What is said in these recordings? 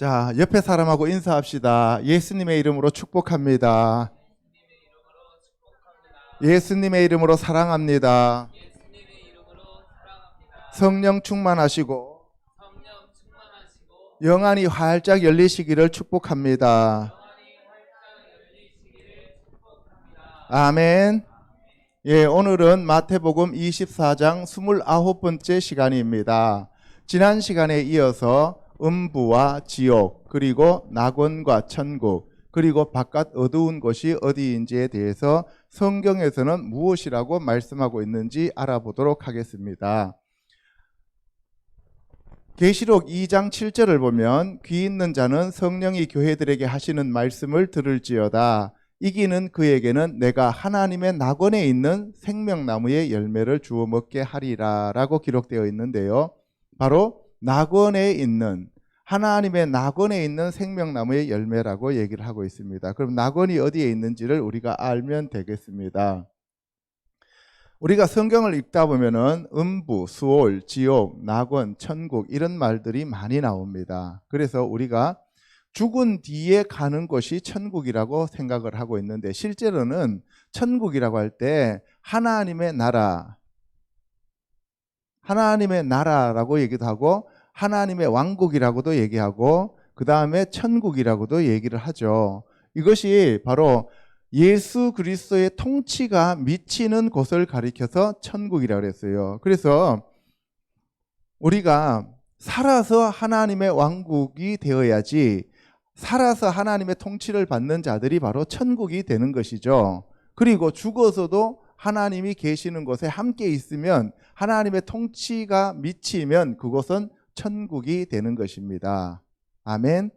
자, 옆에 사람하고 인사합시다. 예수님의 이름으로 축복합니다. 예수님의 이름으로 사랑합니다. 성령 충만하시고 영안이 활짝 열리시기를 축복합니다. 아멘. 예, 오늘은 마태복음 24장 29번째 시간입니다. 지난 시간에 이어서 음부와 지옥, 그리고 낙원과 천국, 그리고 바깥 어두운 곳이 어디인지에 대해서 성경에서는 무엇이라고 말씀하고 있는지 알아보도록 하겠습니다. 계시록 2장 7절을 보면 귀 있는 자는 성령이 교회들에게 하시는 말씀을 들을지어다. 이기는 그에게는 내가 하나님의 낙원에 있는 생명나무의 열매를 주어 먹게 하리라 라고 기록되어 있는데요. 바로 낙원에 있는, 하나님의 낙원에 있는 생명나무의 열매라고 얘기를 하고 있습니다. 그럼 낙원이 어디에 있는지를 우리가 알면 되겠습니다. 우리가 성경을 읽다 보면은 음부, 수올, 지옥, 낙원, 천국 이런 말들이 많이 나옵니다. 그래서 우리가 죽은 뒤에 가는 곳이 천국이라고 생각을 하고 있는데, 실제로는 천국이라고 할 때 하나님의 나라, 하나님의 나라라고 얘기도 하고 하나님의 왕국이라고도 얘기하고 그 다음에 천국이라고도 얘기를 하죠. 이것이 바로 예수 그리스도의 통치가 미치는 곳을 가리켜서 천국이라고 했어요. 그래서 우리가 살아서 하나님의 왕국이 되어야지, 살아서 하나님의 통치를 받는 자들이 바로 천국이 되는 것이죠. 그리고 죽어서도 하나님이 계시는 곳에 함께 있으면, 하나님의 통치가 미치면 그곳은 천국이 되는 것입니다. 아멘.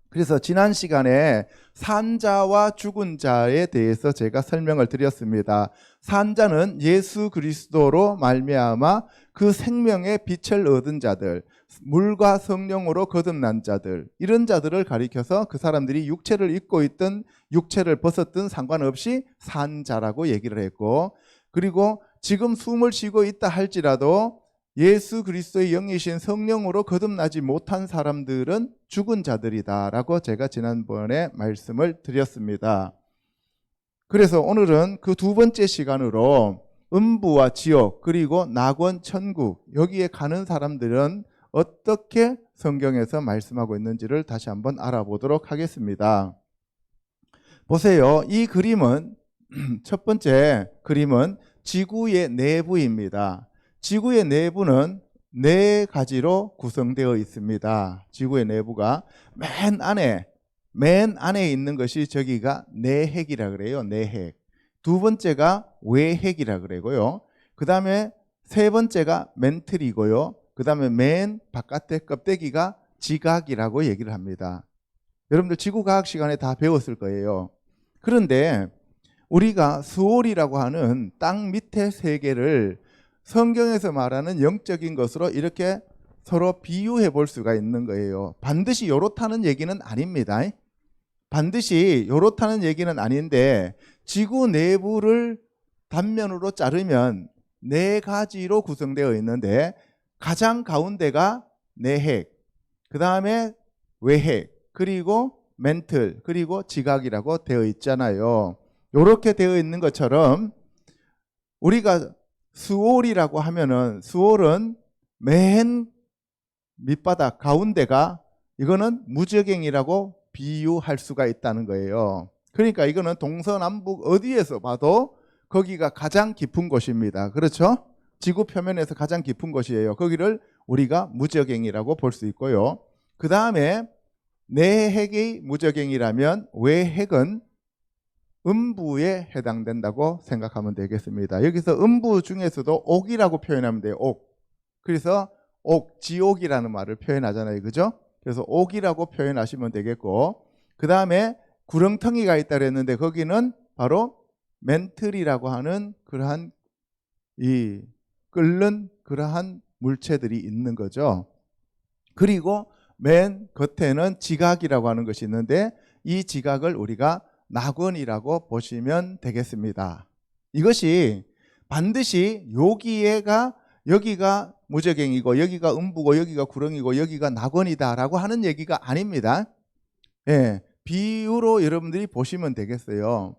그래서 지난 시간에 산자와 죽은 자에 대해서 제가 설명을 드렸습니다. 산자는 예수 그리스도로 말미암아 그 생명의 빛을 얻은 자들, 물과 성령으로 거듭난 자들, 이런 자들을 가리켜서 그 사람들이 육체를 입고 있든 육체를 벗었든 상관없이 산자라고 얘기를 했고, 그리고 지금 숨을 쉬고 있다 할지라도 예수 그리스도의 영이신 성령으로 거듭나지 못한 사람들은 죽은 자들이다라고 제가 지난번에 말씀을 드렸습니다. 그래서 오늘은 그 두 번째 시간으로 음부와 지옥, 그리고 낙원, 천국, 여기에 가는 사람들은 어떻게 성경에서 말씀하고 있는지를 다시 한번 알아보도록 하겠습니다. 보세요. 이 그림은, 첫 번째 그림은 지구의 내부입니다. 지구의 내부는 네 가지로 구성되어 있습니다. 지구의 내부가 맨 안에 있는 것이 저기가 내핵이라 그래요. 내핵. 두 번째가 외핵이라 그러고요. 그 다음에 세 번째가 멘틀이고요. 그 다음에 맨 바깥의 껍데기가 지각이라고 얘기를 합니다. 여러분들 지구과학 시간에 다 배웠을 거예요. 그런데 우리가 수올이라고 하는 땅 밑의 세계를 성경에서 말하는 영적인 것으로 이렇게 서로 비유해 볼 수가 있는 거예요. 반드시 요렇다는 얘기는 아닙니다. 반드시 요렇다는 얘기는 아닌데, 지구 내부를 단면으로 자르면 네 가지로 구성되어 있는데, 가장 가운데가 내핵, 그 다음에 외핵, 그리고 멘틀, 그리고 지각이라고 되어 있잖아요. 요렇게 되어 있는 것처럼 우리가 수올이라고 하면은, 수올은 맨 밑바닥 가운데가, 이거는 무저갱이라고 비유할 수가 있다는 거예요. 그러니까 이거는 동서남북 어디에서 봐도 거기가 가장 깊은 곳입니다. 그렇죠? 지구 표면에서 가장 깊은 곳이에요. 거기를 우리가 무저갱이라고 볼 수 있고요. 그 다음에 내핵이 무저갱이라면 외핵은 음부에 해당된다고 생각하면 되겠습니다. 여기서 음부 중에서도 옥이라고 표현하면 돼요. 옥. 그래서 옥, 지옥이라는 말을 표현하잖아요. 그죠? 그래서 옥이라고 표현하시면 되겠고, 그 다음에 구렁텅이가 있다 그랬는데 거기는 바로 멘틀이라고 하는 그러한 이 끓는 그러한 물체들이 있는 거죠. 그리고 맨 겉에는 지각이라고 하는 것이 있는데, 이 지각을 우리가 낙원이라고 보시면 되겠습니다. 이것이 반드시 여기가 무저갱이고 여기가 음부고 여기가 구렁이고 여기가 낙원이다라고 하는 얘기가 아닙니다. 예, 비유로 여러분들이 보시면 되겠어요.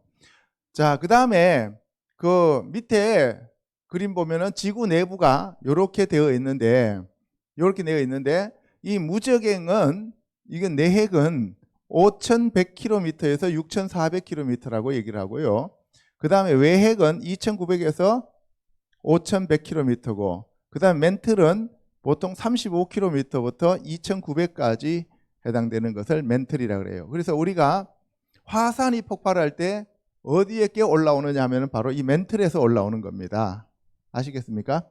자, 그 다음에 그 밑에 그림 보면은 지구 내부가 이렇게 되어 있는데 이 무저갱은 이건 내핵은 5,100km에서 6,400km라고 얘기를 하고요. 그 다음에 외핵은 2,900에서 5,100km고 그 다음 멘틀은 보통 35km부터 2,900까지 해당되는 것을 멘틀이라고 그래요. 그래서 우리가 화산이 폭발할 때 어디에 끼어 올라오느냐 하면 바로 이 멘틀에서 올라오는 겁니다. 아시겠습니까?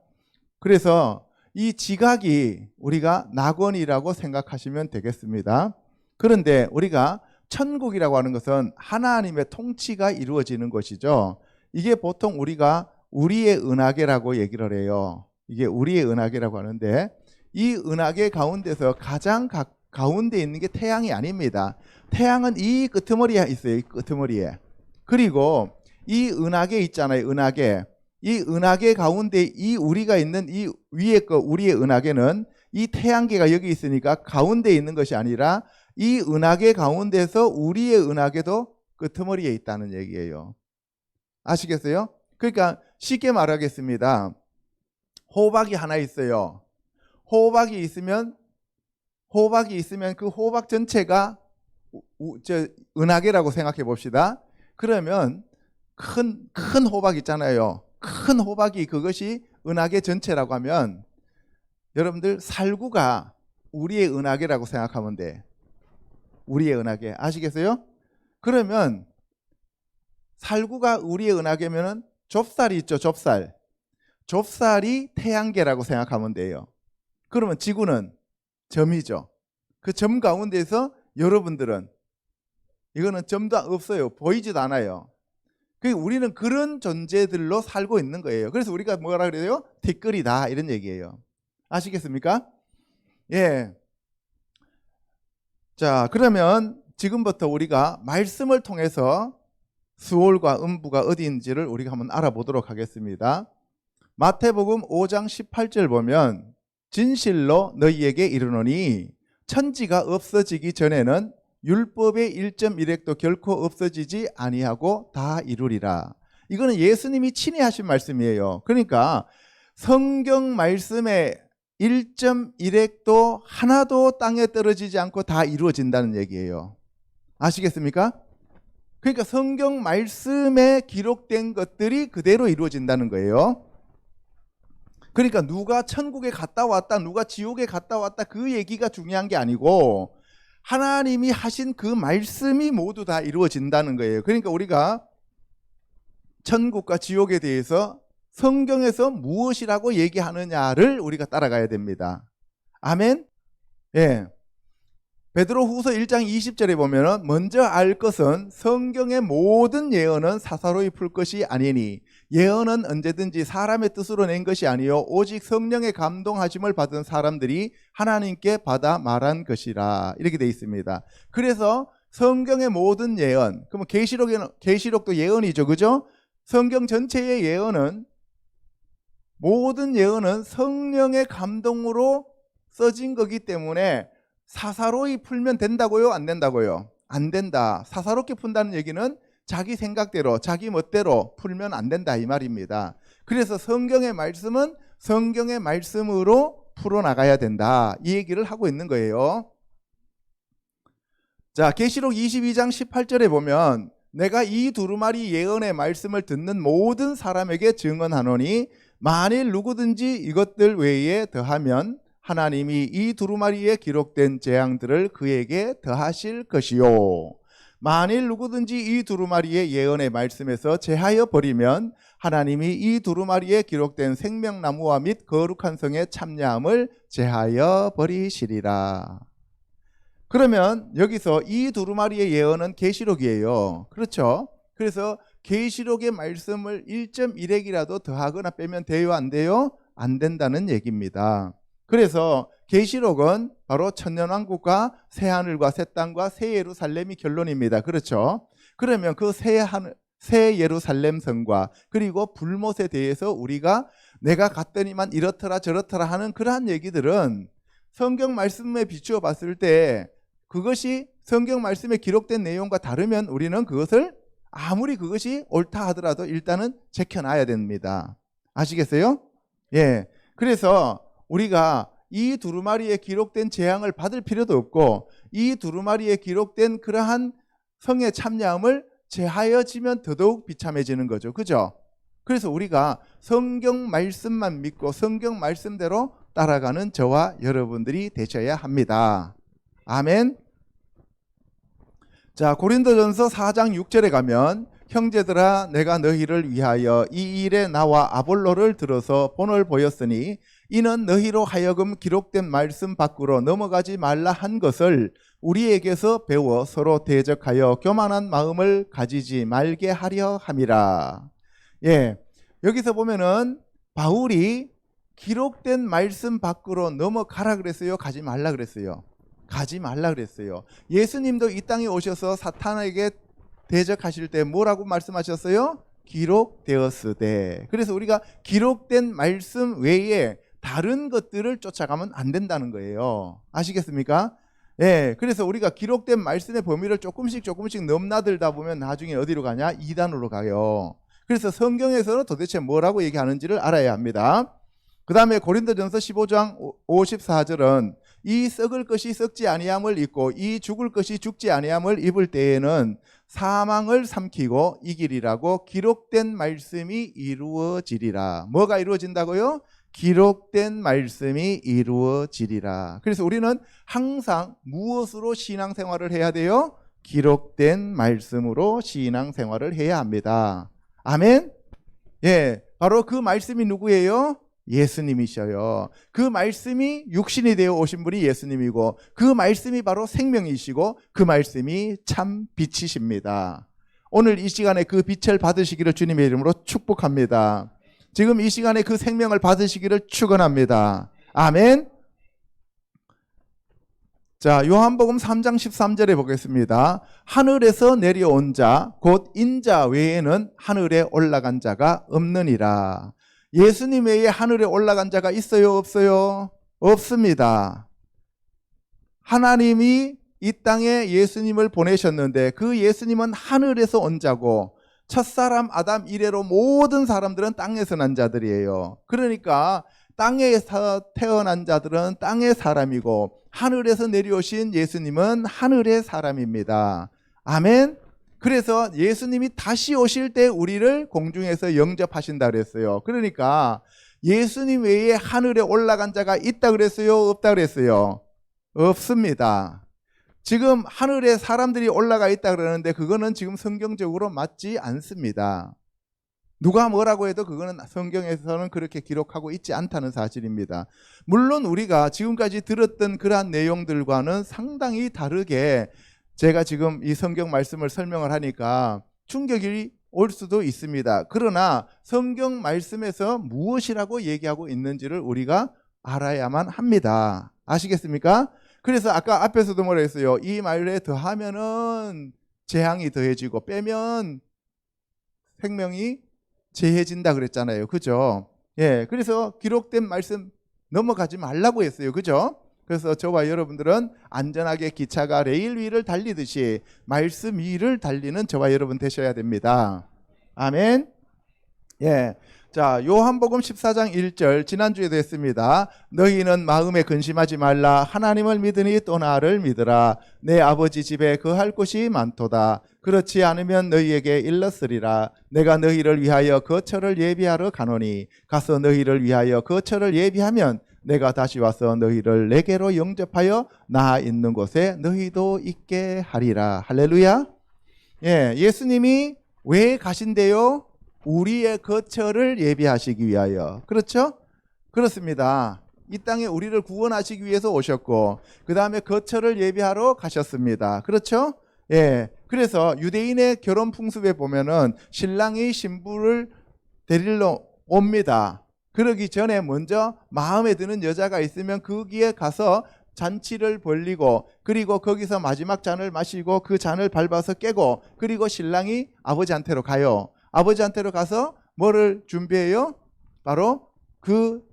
그래서 이 지각이 우리가 낙원이라고 생각하시면 되겠습니다. 그런데 우리가 천국이라고 하는 것은 하나님의 통치가 이루어지는 것이죠. 이게 보통 우리가 우리의 은하계라고 얘기를 해요. 이게 우리의 은하계라고 하는데 이 은하계 가운데서 가장 가운데 있는 게 태양이 아닙니다. 태양은 이 끄트머리에 있어요. 이 끄트머리에. 그리고 이 은하계 있잖아요. 은하계. 이 은하계 가운데 이 우리가 있는 이 위에 거 우리의 은하계는 이 태양계가 여기 있으니까 가운데 있는 것이 아니라 이 은하계 가운데서 우리의 은하계도 끄트머리에 있다는 얘기예요. 아시겠어요? 그러니까 쉽게 말하겠습니다. 호박이 하나 있어요. 호박이 있으면 그 호박 전체가 은하계라고 생각해 봅시다. 그러면 큰 호박 있잖아요. 큰 호박이 그것이 은하계 전체라고 하면 여러분들 살구가 우리의 은하계라고 생각하면 돼. 우리의 은하계. 아시겠어요? 그러면 살구가 우리의 은하계면은 좁쌀이 있죠. 좁쌀이 태양계라고 생각하면 돼요. 그러면 지구는 점이죠. 그 점 가운데서 여러분들은 이거는 점도 없어요. 보이지도 않아요. 우리는 그런 존재들로 살고 있는 거예요. 그래서 우리가 뭐라 그래요? 티끌이다 이런 얘기예요. 아시겠습니까? 예. 자, 그러면 지금부터 우리가 말씀을 통해서 수월과 음부가 어디인지를 우리가 한번 알아보도록 하겠습니다. 마태복음 5장 18절 보면 진실로 너희에게 이르노니 천지가 없어지기 전에는 율법의 1.1획도 결코 없어지지 아니하고 다 이루리라. 이거는 예수님이 친히 하신 말씀이에요. 그러니까 성경 말씀의 1.1획도 하나도 땅에 떨어지지 않고 다 이루어진다는 얘기예요. 아시겠습니까? 그러니까 성경 말씀에 기록된 것들이 그대로 이루어진다는 거예요. 그러니까 누가 천국에 갔다 왔다, 누가 지옥에 갔다 왔다 그 얘기가 중요한 게 아니고 하나님이 하신 그 말씀이 모두 다 이루어진다는 거예요. 그러니까 우리가 천국과 지옥에 대해서 성경에서 무엇이라고 얘기하느냐를 우리가 따라가야 됩니다. 아멘? 예. 베드로후서 1장 20절에 보면은 먼저 알 것은 성경의 모든 예언은 사사로이 풀 것이 아니니 예언은 언제든지 사람의 뜻으로 낸 것이 아니요 오직 성령의 감동하심을 받은 사람들이 하나님께 받아 말한 것이라 이렇게 되어 있습니다. 그래서 성경의 모든 예언, 그러면 계시록도 예언이죠, 그죠? 성경 전체의 예언은 모든 예언은 성령의 감동으로 써진 거기 때문에 사사로이 풀면 된다고요? 안 된다고요? 안 된다. 사사롭게 푼다는 얘기는 자기 생각대로 자기 멋대로 풀면 안 된다 이 말입니다. 그래서 성경의 말씀은 성경의 말씀으로 풀어나가야 된다 이 얘기를 하고 있는 거예요. 자, 계시록 22장 18절에 보면 내가 이 두루마리 예언의 말씀을 듣는 모든 사람에게 증언하노니 만일 누구든지 이것들 외에 더하면 하나님이 이 두루마리에 기록된 재앙들을 그에게 더하실 것이요 만일 누구든지 이 두루마리의 예언의 말씀에서 제하여 버리면 하나님이 이 두루마리에 기록된 생명나무와 및 거룩한 성의 참여함을 제하여 버리시리라. 그러면 여기서 이 두루마리의 예언은 계시록이에요. 그렇죠? 그래서 계시록의 말씀을 1.1획이라도 더하거나 빼면 돼요? 안 돼요? 안 된다는 얘기입니다. 그래서 계시록은 바로 천년왕국과 새하늘과 새 땅과 새 예루살렘이 결론입니다. 그렇죠? 그러면 그 새 예루살렘 성과 그리고 불못에 대해서 우리가 내가 갔더니만 이렇더라 저렇더라 하는 그러한 얘기들은 성경 말씀에 비추어 봤을 때 그것이 성경 말씀에 기록된 내용과 다르면 우리는 그것을 아무리 그것이 옳다 하더라도 일단은 제껴놔야 됩니다. 아시겠어요? 예. 그래서 우리가 이 두루마리에 기록된 재앙을 받을 필요도 없고 이 두루마리에 기록된 그러한 성의 참여함을 제하여지면 더더욱 비참해지는 거죠. 그죠? 그래서 우리가 성경 말씀만 믿고 성경 말씀대로 따라가는 저와 여러분들이 되셔야 합니다. 아멘. 자, 고린도전서 4장 6절에 가면 형제들아 내가 너희를 위하여 이 일에 나와 아볼로를 들어서 본을 보였으니 이는 너희로 하여금 기록된 말씀 밖으로 넘어가지 말라 한 것을 우리에게서 배워 서로 대적하여 교만한 마음을 가지지 말게 하려 함이라. 예, 여기서 보면은 바울이 기록된 말씀 밖으로 넘어가라 그랬어요? 가지 말라 그랬어요? 가지 말라 그랬어요. 예수님도 이 땅에 오셔서 사탄에게 대적하실 때 뭐라고 말씀하셨어요? 기록되었으되. 그래서 우리가 기록된 말씀 외에 다른 것들을 쫓아가면 안 된다는 거예요. 아시겠습니까? 예, 그래서 우리가 기록된 말씀의 범위를 조금씩 넘나들다 보면 나중에 어디로 가냐? 이단으로 가요. 그래서 성경에서는 도대체 뭐라고 얘기하는지를 알아야 합니다. 그 다음에 고린도전서 15장 54절은 이 썩을 것이 썩지 아니함을 입고 이 죽을 것이 죽지 아니함을 입을 때에는 사망을 삼키고 이기리라고 기록된 말씀이 이루어지리라. 뭐가 이루어진다고요? 기록된 말씀이 이루어지리라. 그래서 우리는 항상 무엇으로 신앙생활을 해야 돼요? 기록된 말씀으로 신앙생활을 해야 합니다. 아멘. 예, 바로 그 말씀이 누구예요? 예수님이셔요. 그 말씀이 육신이 되어 오신 분이 예수님이고 그 말씀이 바로 생명이시고 그 말씀이 참 빛이십니다. 오늘 이 시간에 그 빛을 받으시기를 주님의 이름으로 축복합니다. 지금 이 시간에 그 생명을 받으시기를 축원합니다. 아멘. 자, 요한복음 3장 13절에 보겠습니다. 하늘에서 내려온 자 곧 인자 외에는 하늘에 올라간 자가 없느니라. 예수님 외에 하늘에 올라간 자가 있어요? 없어요? 없습니다. 하나님이 이 땅에 예수님을 보내셨는데 그 예수님은 하늘에서 온 자고 첫사람 아담 이래로 모든 사람들은 땅에서 난 자들이에요. 그러니까 땅에서 태어난 자들은 땅의 사람이고 하늘에서 내려오신 예수님은 하늘의 사람입니다. 아멘. 그래서 예수님이 다시 오실 때 우리를 공중에서 영접하신다 그랬어요. 그러니까 예수님 외에 하늘에 올라간 자가 있다 그랬어요? 없다 그랬어요? 없습니다. 지금 하늘에 사람들이 올라가 있다 그러는데 그거는 지금 성경적으로 맞지 않습니다. 누가 뭐라고 해도 그거는 성경에서는 그렇게 기록하고 있지 않다는 사실입니다. 물론 우리가 지금까지 들었던 그러한 내용들과는 상당히 다르게 제가 지금 이 성경 말씀을 설명을 하니까 충격이 올 수도 있습니다. 그러나 성경 말씀에서 무엇이라고 얘기하고 있는지를 우리가 알아야만 합니다. 아시겠습니까? 그래서 아까 앞에서도 뭐라 했어요? 이 말에 더하면은 재앙이 더해지고 빼면 생명이 재해진다 그랬잖아요. 그죠? 예, 그래서 기록된 말씀 넘어가지 말라고 했어요. 그죠? 그래서 저와 여러분들은 안전하게 기차가 레일 위를 달리듯이 말씀 위를 달리는 저와 여러분 되셔야 됩니다. 아멘. 예. 자, 요한복음 14장 1절 지난주에도 했습니다. 너희는 마음에 근심하지 말라. 하나님을 믿으니 또 나를 믿으라. 내 아버지 집에 거할 곳이 많도다. 그렇지 않으면 너희에게 일렀으리라. 내가 너희를 위하여 거처를 예비하러 가노니 가서 너희를 위하여 거처를 예비하면 내가 다시 와서 너희를 내게로 영접하여 나 있는 곳에 너희도 있게 하리라. 할렐루야. 예, 예수님이 왜 가신대요? 우리의 거처를 예비하시기 위하여. 그렇죠? 그렇습니다. 이 땅에 우리를 구원하시기 위해서 오셨고 그 다음에 거처를 예비하러 가셨습니다. 그렇죠? 예. 그래서 유대인의 결혼 풍습에 보면은 신랑이 신부를 데리러 옵니다. 그러기 전에 먼저 마음에 드는 여자가 있으면 거기에 가서 잔치를 벌리고 그리고 거기서 마지막 잔을 마시고 그 잔을 밟아서 깨고 그리고 신랑이 아버지한테로 가요. 아버지한테로 가서 뭐를 준비해요? 바로 그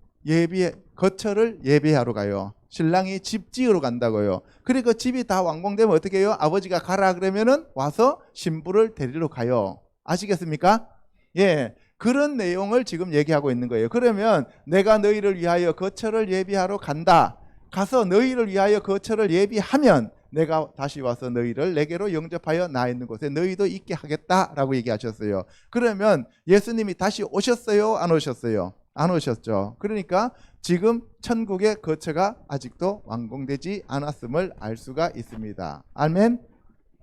거처를 예비하러 가요. 신랑이 집 지으러 간다고요. 그리고 집이 다 완공되면 어떻게 해요? 아버지가 가라 그러면은 와서 신부를 데리러 가요. 아시겠습니까? 예. 그런 내용을 지금 얘기하고 있는 거예요. 그러면 내가 너희를 위하여 거처를 예비하러 간다. 가서 너희를 위하여 거처를 예비하면 내가 다시 와서 너희를 내게로 영접하여 나 있는 곳에 너희도 있게 하겠다라고 얘기하셨어요. 그러면 예수님이 다시 오셨어요? 안 오셨어요? 안 오셨죠. 그러니까 지금 천국의 거처가 아직도 완공되지 않았음을 알 수가 있습니다. 아멘.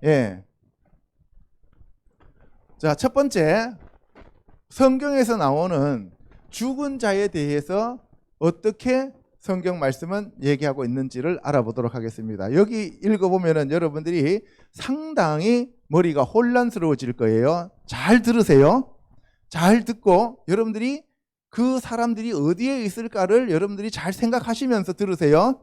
예. 자, 첫 번째, 성경에서 나오는 죽은 자에 대해서 어떻게 성경 말씀은 얘기하고 있는지를 알아보도록 하겠습니다. 여기 읽어보면은 여러분들이 상당히 머리가 혼란스러워질 거예요. 잘 들으세요. 잘 듣고 여러분들이 그 사람들이 어디에 있을까를 여러분들이 잘 생각하시면서 들으세요.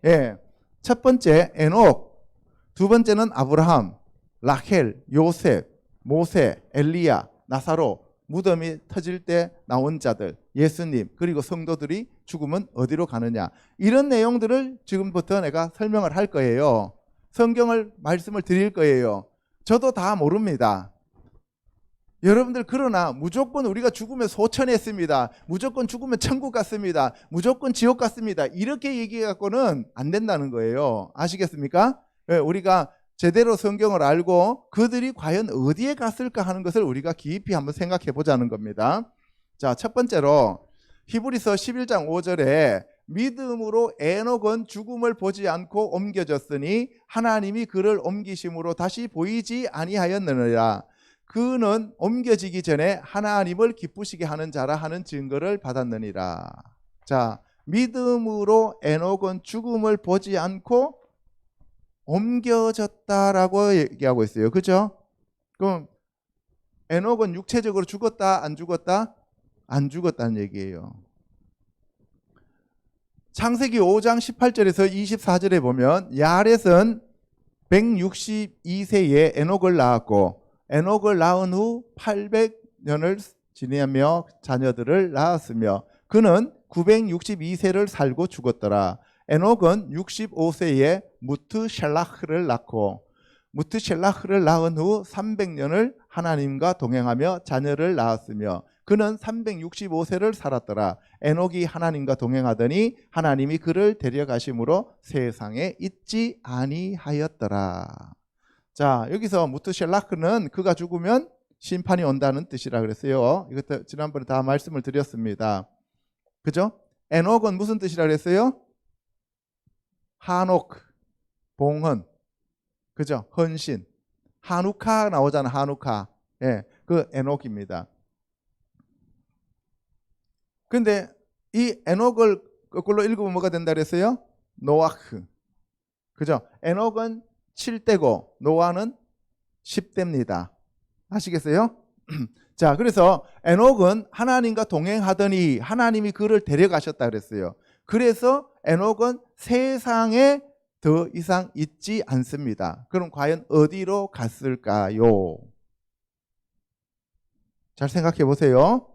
예. 첫 번째 에녹, 두 번째는 아브라함, 라헬, 요셉, 모세, 엘리야, 나사로, 무덤이 터질 때 나온 자들, 예수님, 그리고 성도들이 죽으면 어디로 가느냐, 이런 내용들을 지금부터 내가 설명을 할 거예요. 성경을 말씀을 드릴 거예요. 저도 다 모릅니다. 여러분들, 그러나 무조건 우리가 죽으면 소천했습니다, 무조건 죽으면 천국 갔습니다, 무조건 지옥 갔습니다, 이렇게 얘기해갖고는 안 된다는 거예요. 아시겠습니까? 우리가 제대로 성경을 알고 그들이 과연 어디에 갔을까 하는 것을 우리가 깊이 한번 생각해 보자는 겁니다. 자, 첫 번째로 히브리서 11장 5절에 믿음으로 에녹은 죽음을 보지 않고 옮겨졌으니 하나님이 그를 옮기심으로 다시 보이지 아니하였느니라. 그는 옮겨지기 전에 하나님을 기쁘시게 하는 자라 하는 증거를 받았느니라. 자, 믿음으로 에녹은 죽음을 보지 않고 옮겨졌다라고 얘기하고 있어요. 그죠? 그럼 에녹은 육체적으로 죽었다, 안 죽었다? 안 죽었다는 얘기예요. 창세기 5장 18절에서 24절에 보면 야렛은 162세에 에녹을 낳았고 에녹을 낳은 후 800년을 지내며 자녀들을 낳았으며 그는 962세를 살고 죽었더라. 에녹은 65세에 무트셀라흐를 낳고 무트셀라흐를 낳은 후 300년을 하나님과 동행하며 자녀를 낳았으며 그는 365세를 살았더라. 에녹이 하나님과 동행하더니 하나님이 그를 데려가심으로 세상에 있지 아니하였더라. 자, 여기서 무트셀라흐는 그가 죽으면 심판이 온다는 뜻이라 그랬어요. 이것도 지난번에 다 말씀을 드렸습니다. 그죠? 에녹은 무슨 뜻이라 그랬어요? 하녹, 봉헌, 그죠? 헌신. 하누카 나오잖아, 하누카. 예, 그 에녹입니다. 근데 이 에녹을 거꾸로 읽으면 뭐가 된다 그랬어요? 노아흐. 그죠? 에녹은 7대고 노아는 10대입니다. 아시겠어요? 자, 그래서 에녹은 하나님과 동행하더니 하나님이 그를 데려가셨다 그랬어요. 그래서 에녹은 세상에 더 이상 있지 않습니다. 그럼 과연 어디로 갔을까요? 잘 생각해 보세요.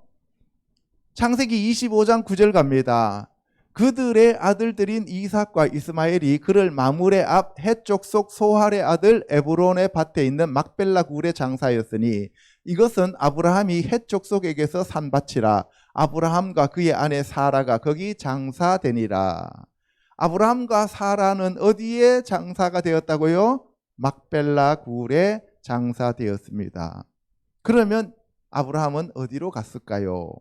창세기 25장 9절 갑니다. 그들의 아들들인 이삭과 이스마엘이 그를 마므레 앞 해쪽 속 소할의 아들 에브론의 밭에 있는 막벨라 굴에 장사하였으니 이것은 아브라함이 해쪽 속에게서 산 밭이라. 아브라함과 그의 아내 사라가 거기 장사되니라. 아브라함과 사라는 어디에 장사가 되었다고요? 막벨라 굴에 장사되었습니다. 그러면 아브라함은 어디로 갔을까요?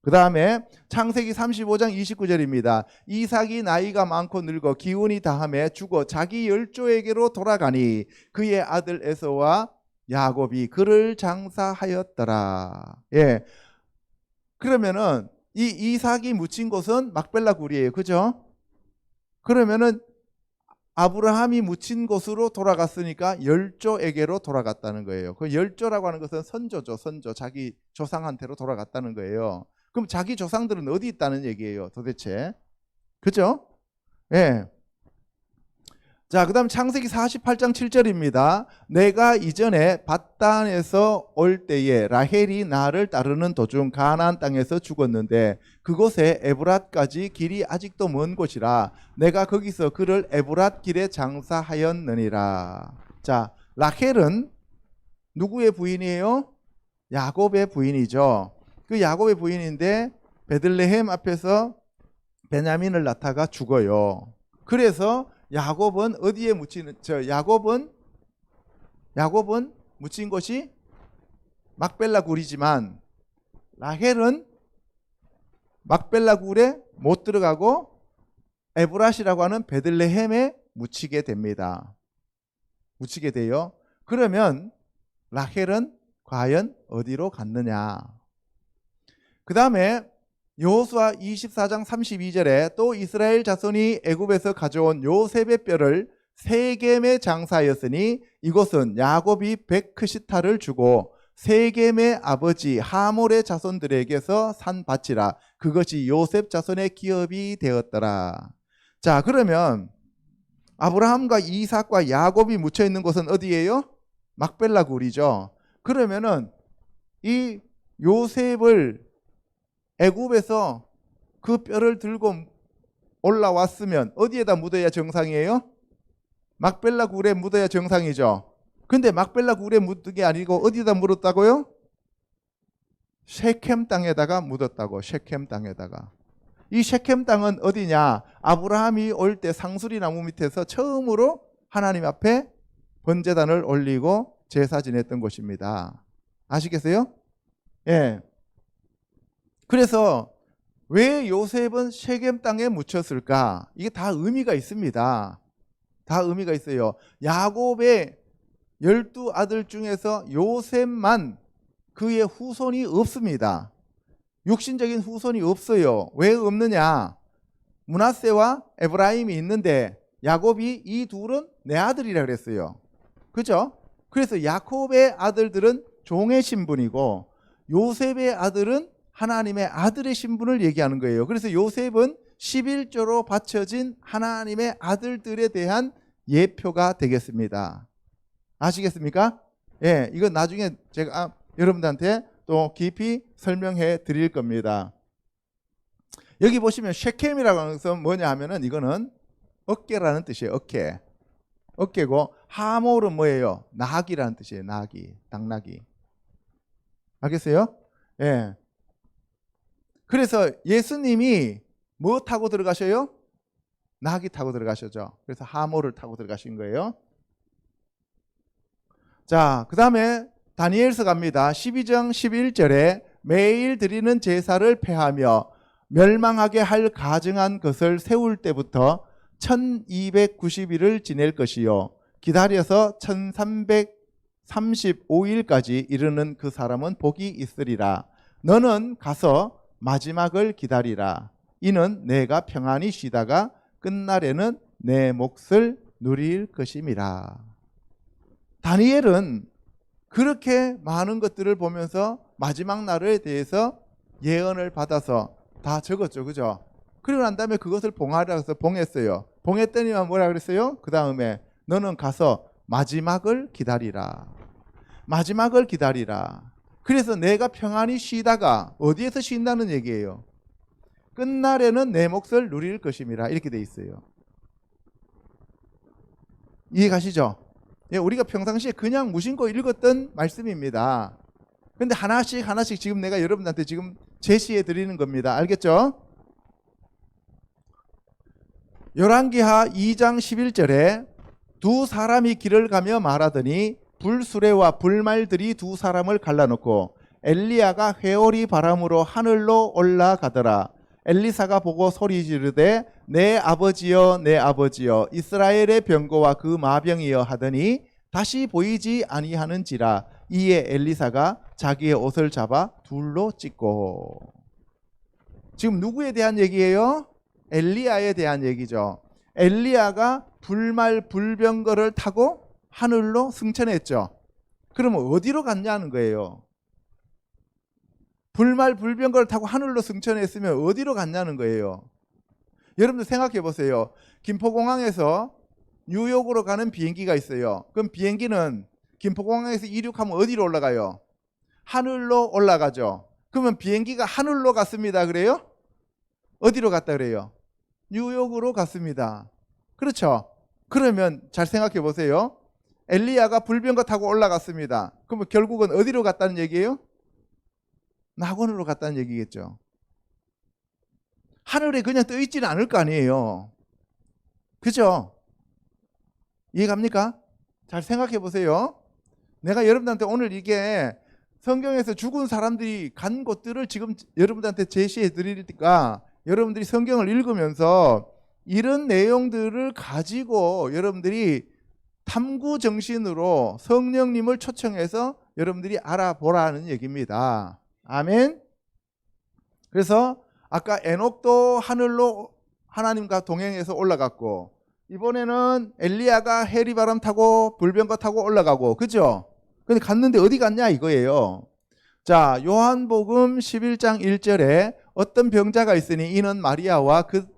그 다음에 창세기 35장 29절입니다. 이삭이 나이가 많고 늙어 기운이 다함에 죽어 자기 열조에게로 돌아가니 그의 아들 에서와 야곱이 그를 장사하였더라. 예. 그러면은 이 이삭이 묻힌 곳은 막벨라 굴이에요. 그죠? 그러면은 아브라함이 묻힌 곳으로 돌아갔으니까 열조에게로 돌아갔다는 거예요. 그 열조라고 하는 것은 선조죠. 선조. 자기 조상한테로 돌아갔다는 거예요. 그럼 자기 조상들은 어디 있다는 얘기예요, 도대체? 그죠? 예. 자, 그 다음 창세기 48장 7절입니다. 내가 이전에 밧단에서 올 때에 라헬이 나를 따르는 도중 가나안 땅에서 죽었는데 그곳에 에브랏까지 길이 아직도 먼 곳이라 내가 거기서 그를 에브랏 길에 장사하였느니라. 자, 라헬은 누구의 부인이에요? 야곱의 부인이죠. 그 야곱의 부인인데 베들레헴 앞에서 베냐민을 낳다가 죽어요. 그래서 야곱은 어디에 묻히는 야곱은 묻힌 곳이 막벨라 굴이지만 라헬은 막벨라 굴에 못 들어가고 에브랏이라고 하는 베들레헴에 묻히게 됩니다. 묻히게 돼요. 그러면 라헬은 과연 어디로 갔느냐? 그 다음에 여호수아 24장 32절에 또 이스라엘 자손이 애굽에서 가져온 요셉의 뼈를 세겜에 장사하였으니 이곳은 야곱이 백크시타를 주고 세겜의 아버지 하몰의 자손들에게서 산 밭이라 그것이 요셉 자손의 기업이 되었더라. 자, 그러면 아브라함과 이삭과 야곱이 묻혀 있는 곳은 어디예요? 막벨라 굴이죠. 그러면은 이 요셉을 애굽에서 그 뼈를 들고 올라왔으면 어디에다 묻어야 정상이에요? 막벨라 굴에 묻어야 정상이죠. 근데 막벨라 굴에 묻은 게 아니고 어디다 묻었다고요? 셰켐 땅에다가 묻었다고. 셰켐 땅에다가. 이 셰켐 땅은 어디냐? 아브라함이 올 때 상수리 나무 밑에서 처음으로 하나님 앞에 번제단을 올리고 제사 지냈던 곳입니다. 아시겠어요? 예. 그래서 왜 요셉은 셰겜 땅에 묻혔을까? 이게 다 의미가 있습니다. 다 의미가 있어요. 야곱의 12아들 중에서 요셉만 그의 후손이 없습니다. 육신적인 후손이 없어요. 왜 없느냐? 므낫세와 에브라임이 있는데 야곱이 이 둘은 내 아들이라 그랬어요. 그죠? 그래서 야곱의 아들들은 종의 신분이고 요셉의 아들은 하나님의 아들의 신분을 얘기하는 거예요. 그래서 요셉은 11조로 바쳐진 하나님의 아들들에 대한 예표가 되겠습니다. 아시겠습니까? 예, 이건 나중에 제가 여러분들한테 또 깊이 설명해 드릴 겁니다. 여기 보시면 셰켐이라고 하는 것은 뭐냐 하면은 이거는 어깨라는 뜻이에요. 어깨. 어깨고 하몰은 뭐예요? 나귀라는 뜻이에요. 나귀, 당나귀. 알겠어요? 예. 그래서 예수님이 뭐 타고 들어가셔요? 나귀 타고 들어가셨죠. 그래서 하몰을 타고 들어가신 거예요. 자, 그 다음에 다니엘서 갑니다. 12장 11절에 매일 드리는 제사를 폐하며 멸망하게 할 가증한 것을 세울 때부터 1290일을 지낼 것이요 기다려서 1335일까지 이르는 그 사람은 복이 있으리라. 너는 가서 마지막을 기다리라. 이는 내가 평안히 쉬다가 끝날에는 내 몫을 누릴 것임이라. 다니엘은 그렇게 많은 것들을 보면서 마지막 날에 대해서 예언을 받아서 다 적었죠. 그죠? 그리고 난 다음에 그것을 봉하라 해서 봉했어요. 봉했더니만 뭐라 그랬어요? 그 다음에 너는 가서 마지막을 기다리라. 마지막을 기다리라. 그래서 내가 평안히 쉬다가 어디에서 쉰다는 얘기예요? 끝날에는 내 몫을 누릴 것임이라. 이렇게 돼 있어요. 이해 가시죠? 예, 우리가 평상시에 그냥 무심코 읽었던 말씀입니다. 근데 하나씩 지금 내가 여러분한테 지금 제시해 드리는 겁니다. 알겠죠? 열왕기하 2장 11절에 두 사람이 길을 가며 말하더니 불수레와 불말들이 두 사람을 갈라놓고 엘리야가 회오리 바람으로 하늘로 올라가더라. 엘리사가 보고 소리 지르되 내 아버지여 내 아버지여 이스라엘의 병거와 그 마병이여 하더니 다시 보이지 아니하는지라. 이에 엘리사가 자기의 옷을 잡아 둘로 찢고. 지금 누구에 대한 얘기예요? 엘리야에 대한 얘기죠. 엘리야가 불말 불병거를 타고 하늘로 승천했죠. 그러면 어디로 갔냐는 거예요. 불말 불병거를 타고 하늘로 승천했으면 어디로 갔냐는 거예요. 여러분들 생각해 보세요. 김포공항에서 뉴욕으로 가는 비행기가 있어요. 그럼 비행기는 김포공항에서 이륙하면 어디로 올라가요? 하늘로 올라가죠. 그러면 비행기가 하늘로 갔습니다. 그래요? 어디로 갔다 그래요? 뉴욕으로 갔습니다. 그렇죠? 그러면 잘 생각해 보세요. 엘리야가 불병거 타고 올라갔습니다. 그러면 결국은 어디로 갔다는 얘기예요? 낙원으로 갔다는 얘기겠죠. 하늘에 그냥 떠 있지는 않을 거 아니에요. 그죠? 이해갑니까? 잘 생각해 보세요. 내가 여러분들한테 오늘 이게 성경에서 죽은 사람들이 간 곳들을 지금 여러분들한테 제시해 드리니까 여러분들이 성경을 읽으면서 이런 내용들을 가지고 여러분들이 탐구 정신으로 성령님을 초청해서 여러분들이 알아보라는 얘기입니다. 아멘. 그래서 아까 에녹도 하늘로 하나님과 동행해서 올라갔고, 이번에는 엘리야가 해리바람 타고 불병거 타고 올라가고, 그죠? 근데 갔는데 어디 갔냐 이거예요. 자, 요한복음 11장 1절에 어떤 병자가 있으니 이는 마리아와 그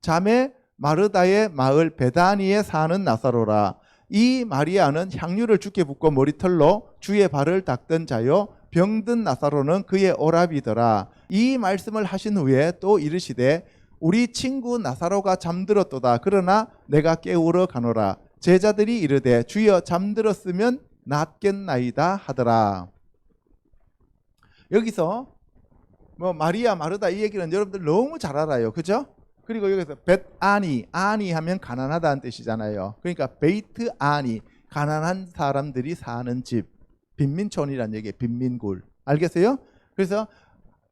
자매 마르다의 마을 베다니에 사는 나사로라. 이 마리아는 향유를 주께 붓고 머리털로 주의 발을 닦던 자요, 병든 나사로는 그의 오라비더라. 이 말씀을 하신 후에 또 이르시되 우리 친구 나사로가 잠들었도다. 그러나 내가 깨우러 가노라. 제자들이 이르되 주여 잠들었으면 낫겠나이다 하더라. 여기서 뭐 마리아 마르다 이 얘기는 여러분들 너무 잘 알아요. 그죠? 그리고 여기서 벳아니, 아니 하면 가난하다는 뜻이잖아요. 그러니까 베이트 아니, 가난한 사람들이 사는 집, 빈민촌이란 얘기예요. 빈민굴. 알겠어요? 그래서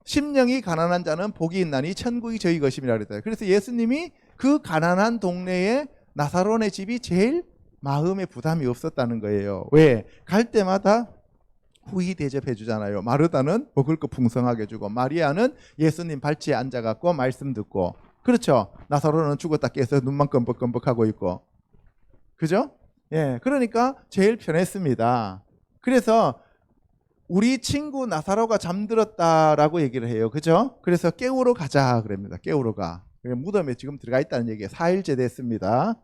심령이 가난한 자는 복이 있나니 천국이 저희 것임이라 그랬어요. 그래서 예수님이 그 가난한 동네에 나사로네 집이 제일 마음에 부담이 없었다는 거예요. 왜? 갈 때마다 후히 대접해 주잖아요. 마르다는 먹을 거 풍성하게 주고, 마리아는 예수님 발치에 앉아갖고 말씀 듣고, 그렇죠? 나사로는 죽었다 깨서 눈만 껌뻑껌뻑하고 있고, 그죠? 예, 그러니까 제일 편했습니다. 그래서 우리 친구 나사로가 잠들었다라고 얘기를 해요. 그죠? 그래서 깨우러 가자 그럽니다. 깨우러 가. 무덤에 지금 들어가 있다는 얘기예요. 4일째 됐습니다.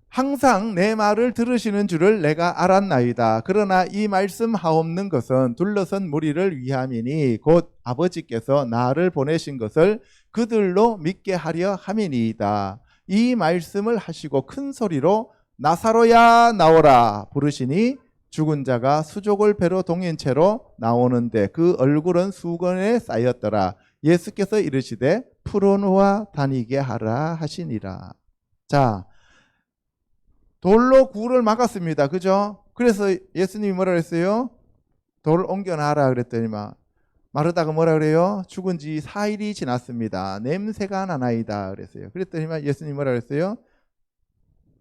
항상 내 말을 들으시는 줄을 내가 알았나이다. 그러나 이 말씀 하옵는 것은 둘러선 무리를 위함이니 곧 아버지께서 나를 보내신 것을 그들로 믿게 하려 함이니이다. 이 말씀을 하시고 큰 소리로 나사로야 나오라 부르시니 죽은 자가 수족을 배로 동인 채로 나오는데 그 얼굴은 수건에 쌓였더라. 예수께서 이르시되 풀어놓아 다니게 하라 하시니라. 자, 돌로 굴을 막았습니다. 그죠? 그래서 예수님이 뭐라 그랬어요? 돌을 옮겨놔라 그랬더니 마르다가 뭐라 그래요? 죽은 지 4일이 지났습니다. 냄새가 나나이다 그랬어요. 그랬더니 예수님이 뭐라 그랬어요?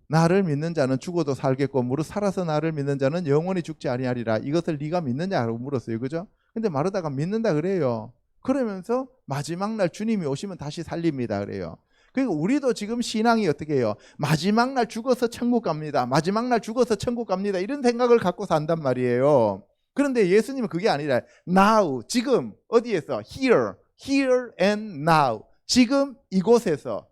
나를 믿는 자는 죽어도 살겠고 무릇 살아서 나를 믿는 자는 영원히 죽지 아니하리라. 이것을 네가 믿느냐고 물었어요. 그죠? 근데 마르다가 믿는다 그래요. 그러면서 마지막 날 주님이 오시면 다시 살립니다 그래요. 그리고 우리도 지금 신앙이 어떻게 해요? 마지막 날 죽어서 천국 갑니다. 마지막 날 죽어서 천국 갑니다. 이런 생각을 갖고 산단 말이에요. 그런데 예수님은 그게 아니라 now, 지금 어디에서? here and now. 지금 이곳에서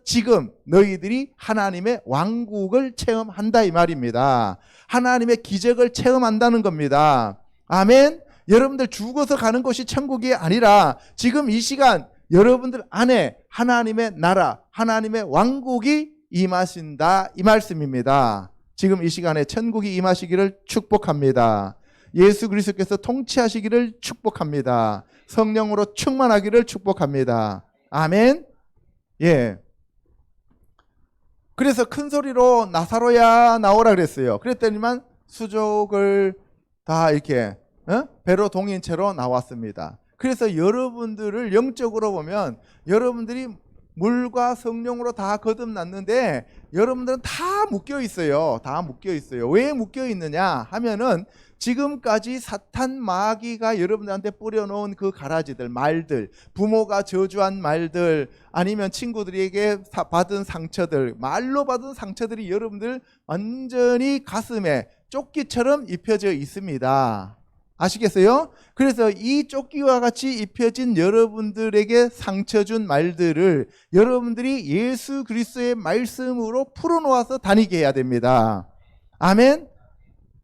지금 너희들이 하나님의 왕국을 체험한다 이 말입니다. 하나님의 기적을 체험한다는 겁니다. 아멘. 여러분들 죽어서 가는 곳이 천국이 아니라 지금 이 시간 여러분들 안에 하나님의 나라, 하나님의 왕국이 임하신다 이 말씀입니다. 지금 이 시간에 천국이 임하시기를 축복합니다. 예수 그리스도께서 통치하시기를 축복합니다. 성령으로 충만하기를 축복합니다. 아멘. 예. 그래서 큰 소리로 나사로야 나오라 그랬어요. 그랬더니만 수족을 다 이렇게 배로 동인 채로 나왔습니다. 그래서 여러분들을 영적으로 보면 여러분들이 물과 성령으로 다 거듭났는데 여러분들은 다 묶여 있어요. 다 묶여 있어요. 왜 묶여 있느냐 하면은 지금까지 사탄 마귀가 여러분들한테 뿌려놓은 그 가라지들, 말들, 부모가 저주한 말들, 아니면 친구들에게 받은 상처들, 말로 받은 상처들이 여러분들 완전히 가슴에 조끼처럼 입혀져 있습니다. 아시겠어요? 그래서 이 조끼와 같이 입혀진 여러분들에게 상처 준 말들을 여러분들이 예수 그리스도의 말씀으로 풀어놓아서 다니게 해야 됩니다. 아멘?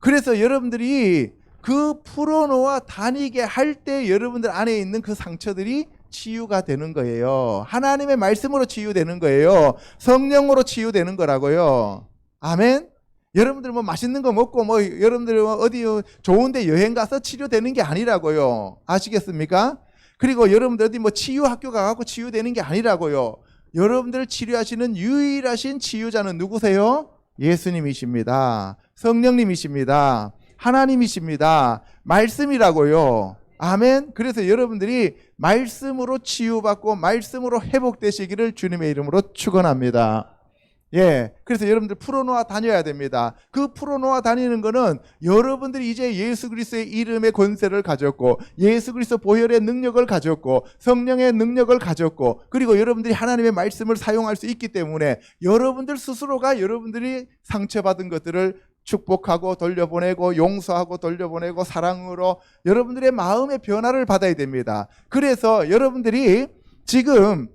그래서 여러분들이 그 풀어놓아 다니게 할 때 여러분들 안에 있는 그 상처들이 치유가 되는 거예요. 하나님의 말씀으로 치유되는 거예요. 성령으로 치유되는 거라고요. 아멘? 여러분들 뭐 맛있는 거 먹고 뭐 여러분들 어디 좋은데 여행 가서 치료되는 게 아니라고요. 아시겠습니까? 그리고 여러분들 어디 뭐 치유 학교 가갖고 치유되는 게 아니라고요. 여러분들을 치료하시는 유일하신 치유자는 누구세요? 예수님이십니다. 성령님이십니다. 하나님이십니다. 말씀이라고요. 아멘. 그래서 여러분들이 말씀으로 치유받고 말씀으로 회복되시기를 주님의 이름으로 축원합니다. 예, 그래서 여러분들 풀어놓아 다녀야 됩니다. 그 풀어놓아 다니는 거는 여러분들이 이제 예수 그리스도의 이름의 권세를 가졌고 예수 그리스도 보혈의 능력을 가졌고 성령의 능력을 가졌고 그리고 여러분들이 하나님의 말씀을 사용할 수 있기 때문에 여러분들 스스로가 여러분들이 상처받은 것들을 축복하고 돌려보내고 용서하고 돌려보내고 사랑으로 여러분들의 마음의 변화를 받아야 됩니다. 그래서 여러분들이 지금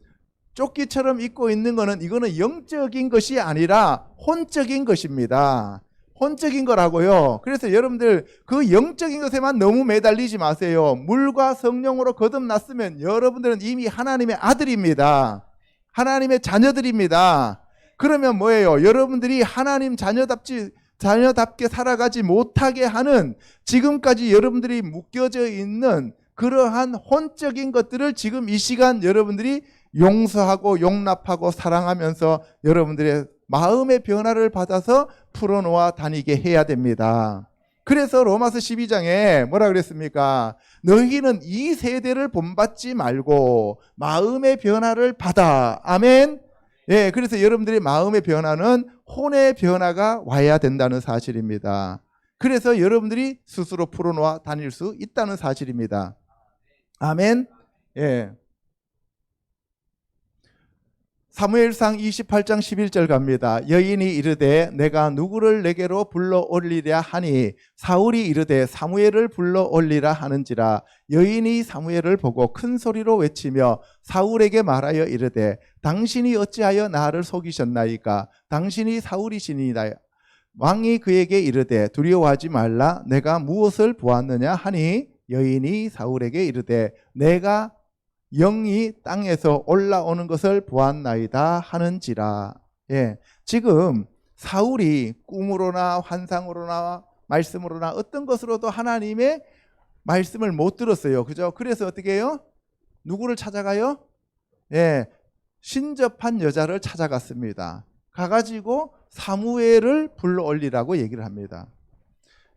조끼처럼 입고 있는 거는 이거는 영적인 것이 아니라 혼적인 것입니다. 혼적인 거라고요. 그래서 여러분들 그 영적인 것에만 너무 매달리지 마세요. 물과 성령으로 거듭났으면 여러분들은 이미 하나님의 아들입니다. 하나님의 자녀들입니다. 그러면 뭐예요? 여러분들이 하나님 자녀답게 살아가지 못하게 하는 지금까지 여러분들이 묶여져 있는 그러한 혼적인 것들을 지금 이 시간 여러분들이 용서하고 용납하고 사랑하면서 여러분들의 마음의 변화를 받아서 풀어놓아 다니게 해야 됩니다. 그래서 로마서 12장에 뭐라 그랬습니까? 너희는 이 세대를 본받지 말고 마음의 변화를 받아. 아멘. 예, 그래서 여러분들의 마음의 변화는 혼의 변화가 와야 된다는 사실입니다. 그래서 여러분들이 스스로 풀어놓아 다닐 수 있다는 사실입니다. 아멘. 예. 사무엘상 28장 11절 갑니다. 여인이 이르되 내가 누구를 내게로 불러 올리랴 하니 사울이 이르되 사무엘을 불러 올리라 하는지라. 여인이 사무엘을 보고 큰 소리로 외치며 사울에게 말하여 이르되 당신이 어찌하여 나를 속이셨나이까? 당신이 사울이시니이다. 왕이 그에게 이르되 두려워하지 말라. 내가 무엇을 보았느냐 하니 여인이 사울에게 이르되 내가 영이 땅에서 올라오는 것을 보았나이다 하는지라. 예, 지금 사울이 꿈으로나 환상으로나 말씀으로나 어떤 것으로도 하나님의 말씀을 못 들었어요. 그죠? 그래서 어떻게 해요? 누구를 찾아가요? 예, 신접한 여자를 찾아갔습니다. 가가지고 사무엘을 불러 올리라고 얘기를 합니다.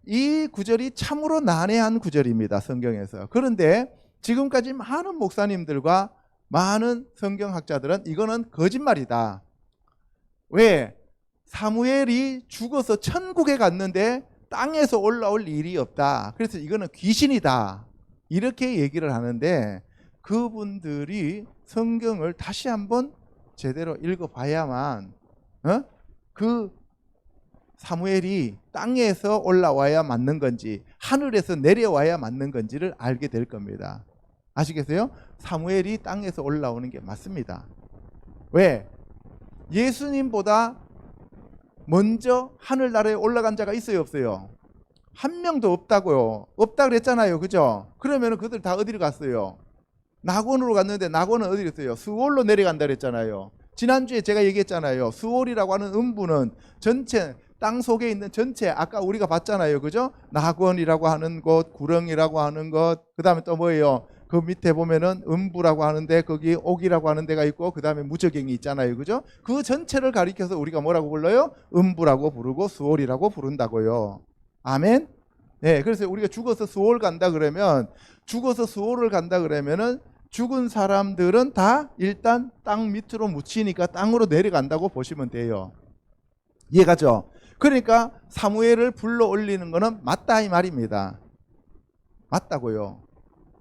이 구절이 참으로 난해한 구절입니다. 성경에서. 그런데 지금까지 많은 목사님들과 많은 성경학자들은 이거는 거짓말이다. 왜? 사무엘이 죽어서 천국에 갔는데 땅에서 올라올 일이 없다. 그래서 이거는 귀신이다. 이렇게 얘기를 하는데 그분들이 성경을 다시 한번 제대로 읽어봐야만 그 사무엘이 땅에서 올라와야 맞는 건지 하늘에서 내려와야 맞는 건지를 알게 될 겁니다. 아시겠어요? 사무엘이 땅에서 올라오는 게 맞습니다. 왜? 예수님보다 먼저 하늘나라에 올라간 자가 있어요, 없어요? 한 명도 없다고요. 없다 그랬잖아요, 그죠? 그러면 그들 다 어디로 갔어요? 낙원으로 갔는데 낙원은 어디로 갔어요? 수월로 내려간다 그랬잖아요. 지난주에 제가 얘기했잖아요. 수월이라고 하는 음부는 전체 땅 속에 있는 전체 아까 우리가 봤잖아요, 그죠? 낙원이라고 하는 곳, 구렁이라고 하는 것, 그 다음에 또 뭐예요? 그 밑에 보면은 음부라고 하는데 거기 옥이라고 하는 데가 있고 그 다음에 무저갱이 있잖아요, 그죠? 그 전체를 가리켜서 우리가 뭐라고 불러요? 음부라고 부르고 수월이라고 부른다고요. 아멘. 네, 그래서 우리가 죽어서 수월 간다 그러면 죽어서 수월을 간다 그러면은 죽은 사람들은 다 일단 땅 밑으로 묻히니까 땅으로 내려간다고 보시면 돼요. 이해가죠? 그러니까 사무엘을 불러 올리는 거는 맞다 이 말입니다. 맞다고요.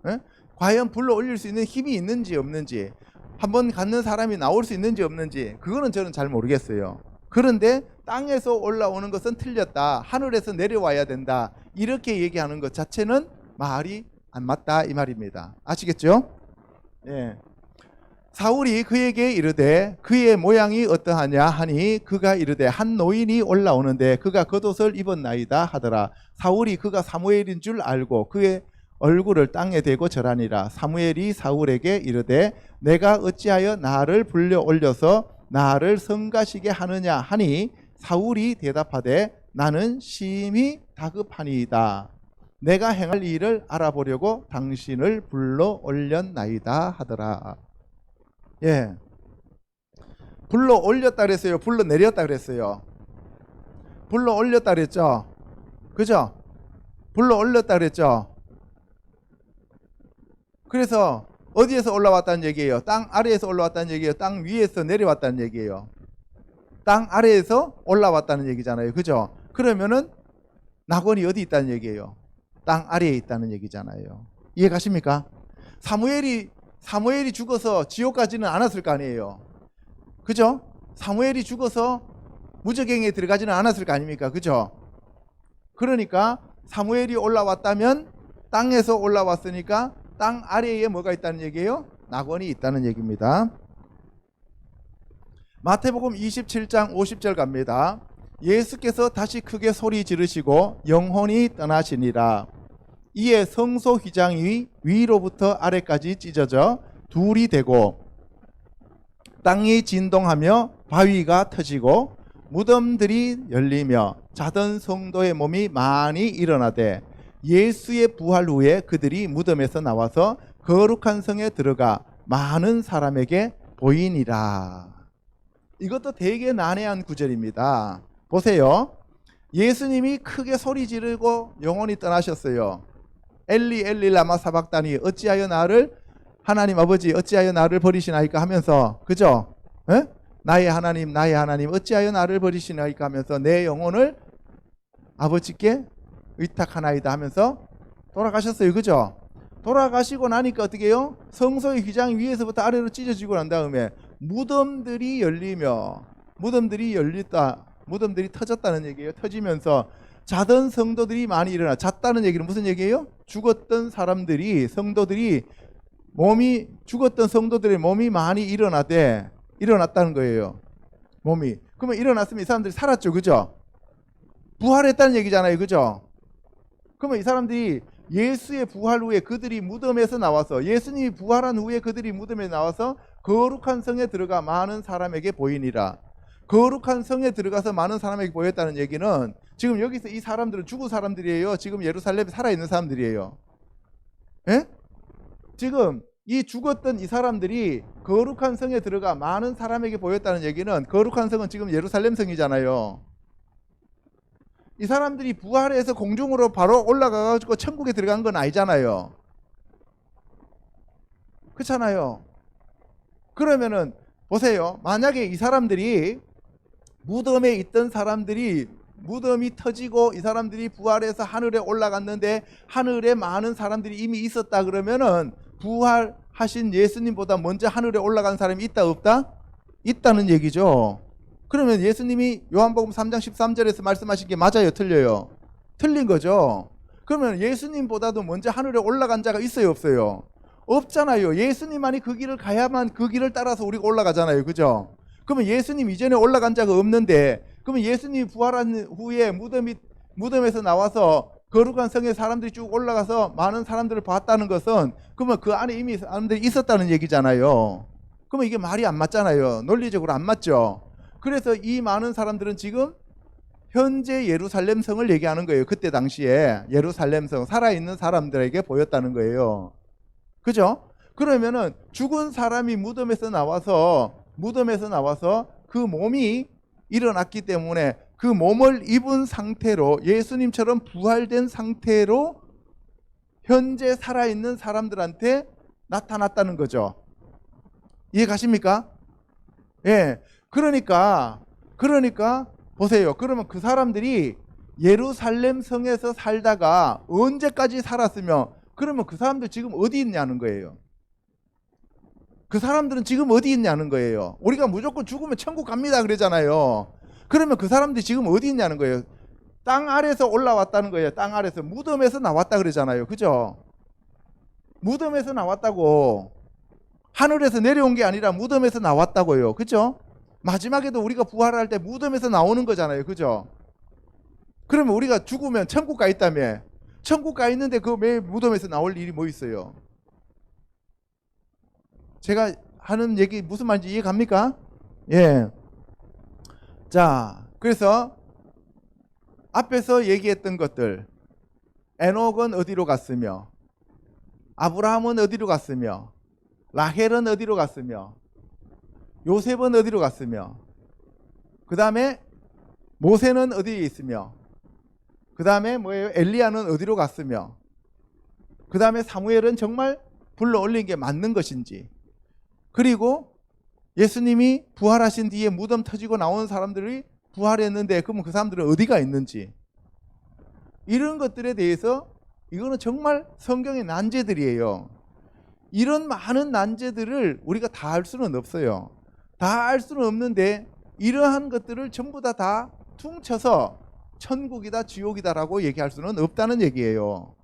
네? 과연 불러 올릴 수 있는 힘이 있는지 없는지, 한번 갖는 사람이 나올 수 있는지 없는지 그거는 저는 잘 모르겠어요. 그런데 땅에서 올라오는 것은 틀렸다. 하늘에서 내려와야 된다. 이렇게 얘기하는 것 자체는 말이 안 맞다 이 말입니다. 아시겠죠? 예. 사울이 그에게 이르되 그의 모양이 어떠하냐 하니 그가 이르되 한 노인이 올라오는데 그가 겉옷을 입었나이다 하더라. 사울이 그가 사무엘인 줄 알고 그의 얼굴을 땅에 대고 절하니라. 사무엘이 사울에게 이르되 내가 어찌하여 나를 불러 올려서 나를 성가시게 하느냐 하니 사울이 대답하되 나는 심히 다급하니이다. 내가 행할 일을 알아보려고 당신을 불러 올렸나이다 하더라. 예. 불러 올렸다 그랬어요? 불러 내렸다 그랬어요? 불러 올렸다 그랬죠? 그죠? 불러 올렸다 그랬죠? 그래서 어디에서 올라왔다는 얘기예요? 땅 아래에서 올라왔다는 얘기예요? 땅 위에서 내려왔다는 얘기예요? 땅 아래에서 올라왔다는 얘기잖아요. 그죠? 그러면은 낙원이 어디 있다는 얘기예요? 땅 아래에 있다는 얘기잖아요. 이해 가십니까? 사무엘이 죽어서 지옥 가지는 않았을 거 아니에요. 그죠? 사무엘이 죽어서 무저갱에 들어가지는 않았을 거 아닙니까? 그죠? 그러니까 사무엘이 올라왔다면 땅에서 올라왔으니까 땅 아래에 뭐가 있다는 얘기예요? 낙원이 있다는 얘기입니다. 마태복음 27장 50절 갑니다. 예수께서 다시 크게 소리 지르시고 영혼이 떠나시니라. 이에 성소 휘장이 위로부터 아래까지 찢어져 둘이 되고 땅이 진동하며 바위가 터지고 무덤들이 열리며 자던 성도의 몸이 많이 일어나되 예수의 부활 후에 그들이 무덤에서 나와서 거룩한 성에 들어가 많은 사람에게 보이니라. 이것도 되게 난해한 구절입니다. 보세요. 예수님이 크게 소리 지르고 영혼이 떠나셨어요. 엘리 엘리 라마 사박다니 어찌하여 나를 하나님 아버지 어찌하여 나를 버리시나이까 하면서 그죠? 에? 나의 하나님 어찌하여 나를 버리시나이까 하면서 내 영혼을 아버지께 의탁하나이다 하면서 돌아가셨어요. 그죠? 돌아가시고 나니까 어떻게 해요? 성소의 휘장 위에서부터 아래로 찢어지고 난 다음에 무덤들이 열리며 무덤들이 터졌다는 얘기예요. 터지면서 자던 성도들이 많이 일어나. 잤다는 얘기는 무슨 얘기예요? 죽었던 사람들이 죽었던 성도들의 몸이 많이 일어났다는 거예요. 몸이. 그러면 일어났으면 이 사람들이 살았죠. 그죠? 부활했다는 얘기잖아요. 그죠? 그러면 이 사람들이 예수의 부활 후에 그들이 무덤에서 나와서 예수님이 부활한 후에 그들이 무덤에 나와서 거룩한 성에 들어가 많은 사람에게 보이니라. 거룩한 성에 들어가서 많은 사람에게 보였다는 얘기는 지금 여기서 이 사람들은 죽은 사람들이에요. 지금 예루살렘에 살아있는 사람들이에요. 예? 지금 이 죽었던 이 사람들이 거룩한 성에 들어가 많은 사람에게 보였다는 얘기는 거룩한 성은 지금 예루살렘 성이잖아요. 이 사람들이 부활해서 공중으로 바로 올라가가지고 천국에 들어간 건 아니잖아요. 그렇잖아요. 그러면은 보세요. 만약에 이 사람들이 무덤에 있던 사람들이 무덤이 터지고 이 사람들이 부활해서 하늘에 올라갔는데 하늘에 많은 사람들이 이미 있었다 그러면은 부활하신 예수님보다 먼저 하늘에 올라간 사람이 있다 없다? 있다는 얘기죠. 그러면 예수님이 요한복음 3장 13절에서 말씀하신 게 맞아요? 틀려요? 틀린 거죠. 그러면 예수님보다도 먼저 하늘에 올라간 자가 있어요? 없어요? 없잖아요. 예수님만이 그 길을 가야만 그 길을 따라서 우리가 올라가잖아요. 그죠? 그러면 예수님 이전에 올라간 자가 없는데 그러면 예수님이 부활한 후에 무덤에서 나와서 거룩한 성에 사람들이 쭉 올라가서 많은 사람들을 봤다는 것은 그러면 그 안에 이미 사람들이 있었다는 얘기잖아요. 그러면 이게 말이 안 맞잖아요. 논리적으로 안 맞죠. 그래서 이 많은 사람들은 지금 현재 예루살렘 성을 얘기하는 거예요. 그때 당시에 예루살렘 성 살아있는 사람들에게 보였다는 거예요. 그죠? 그러면은 죽은 사람이 무덤에서 나와서 그 몸이 일어났기 때문에 그 몸을 입은 상태로 예수님처럼 부활된 상태로 현재 살아있는 사람들한테 나타났다는 거죠. 이해 가십니까? 예. 그러니까 보세요. 그러면 그 사람들이 예루살렘 성에서 살다가 언제까지 살았으며 그러면 그 사람들 지금 어디 있냐는 거예요. 그 사람들은 지금 어디 있냐는 거예요. 우리가 무조건 죽으면 천국 갑니다 그러잖아요. 그러면 그 사람들이 지금 어디 있냐는 거예요. 땅 아래에서 올라왔다는 거예요. 땅 아래에서. 무덤에서 나왔다 그러잖아요. 그죠? 무덤에서 나왔다고. 하늘에서 내려온 게 아니라 무덤에서 나왔다고요. 그죠? 마지막에도 우리가 부활할 때 무덤에서 나오는 거잖아요. 그죠? 그러면 우리가 죽으면 천국 가 있다며. 천국 가 있는데 그 매일 무덤에서 나올 일이 뭐 있어요? 제가 하는 얘기 무슨 말인지 이해 갑니까? 예. 자, 그래서 앞에서 얘기했던 것들, 에녹은 어디로 갔으며, 아브라함은 어디로 갔으며, 라헬은 어디로 갔으며, 요셉은 어디로 갔으며, 그 다음에 모세는 어디에 있으며, 그 다음에 뭐예요? 엘리야는 어디로 갔으며, 그 다음에 사무엘은 정말 불러 올린 게 맞는 것인지, 그리고 예수님이 부활하신 뒤에 무덤 터지고 나온 사람들이 부활했는데 그러면 그 사람들은 어디가 있는지, 이런 것들에 대해서 이거는 정말 성경의 난제들이에요. 이런 많은 난제들을 우리가 다 알 수는 없어요. 다 알 수는 없는데 이러한 것들을 전부 다 퉁쳐서 천국이다 지옥이다라고 얘기할 수는 없다는 얘기예요.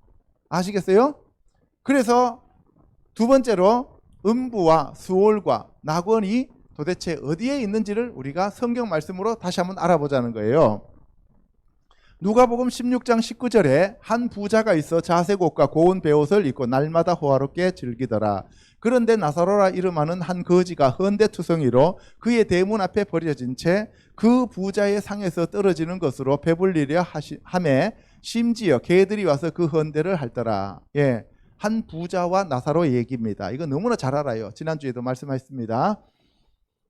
아시겠어요? 그래서 두 번째로 음부와 수올과 낙원이 도대체 어디에 있는지를 우리가 성경 말씀으로 다시 한번 알아보자는 거예요. 누가복음 16장 19절에 한 부자가 있어 자색 옷과 고운 베옷을 입고 날마다 호화롭게 즐기더라. 그런데 나사로라 이름하는 한 거지가 헌데투성이로 그의 대문 앞에 버려진 채 그 부자의 상에서 떨어지는 것으로 배불리려 하매 심지어 개들이 와서 그 헌데를 핥더라. 예, 한 부자와 나사로의 얘기입니다. 이거 너무나 잘 알아요. 지난주에도 말씀하셨습니다.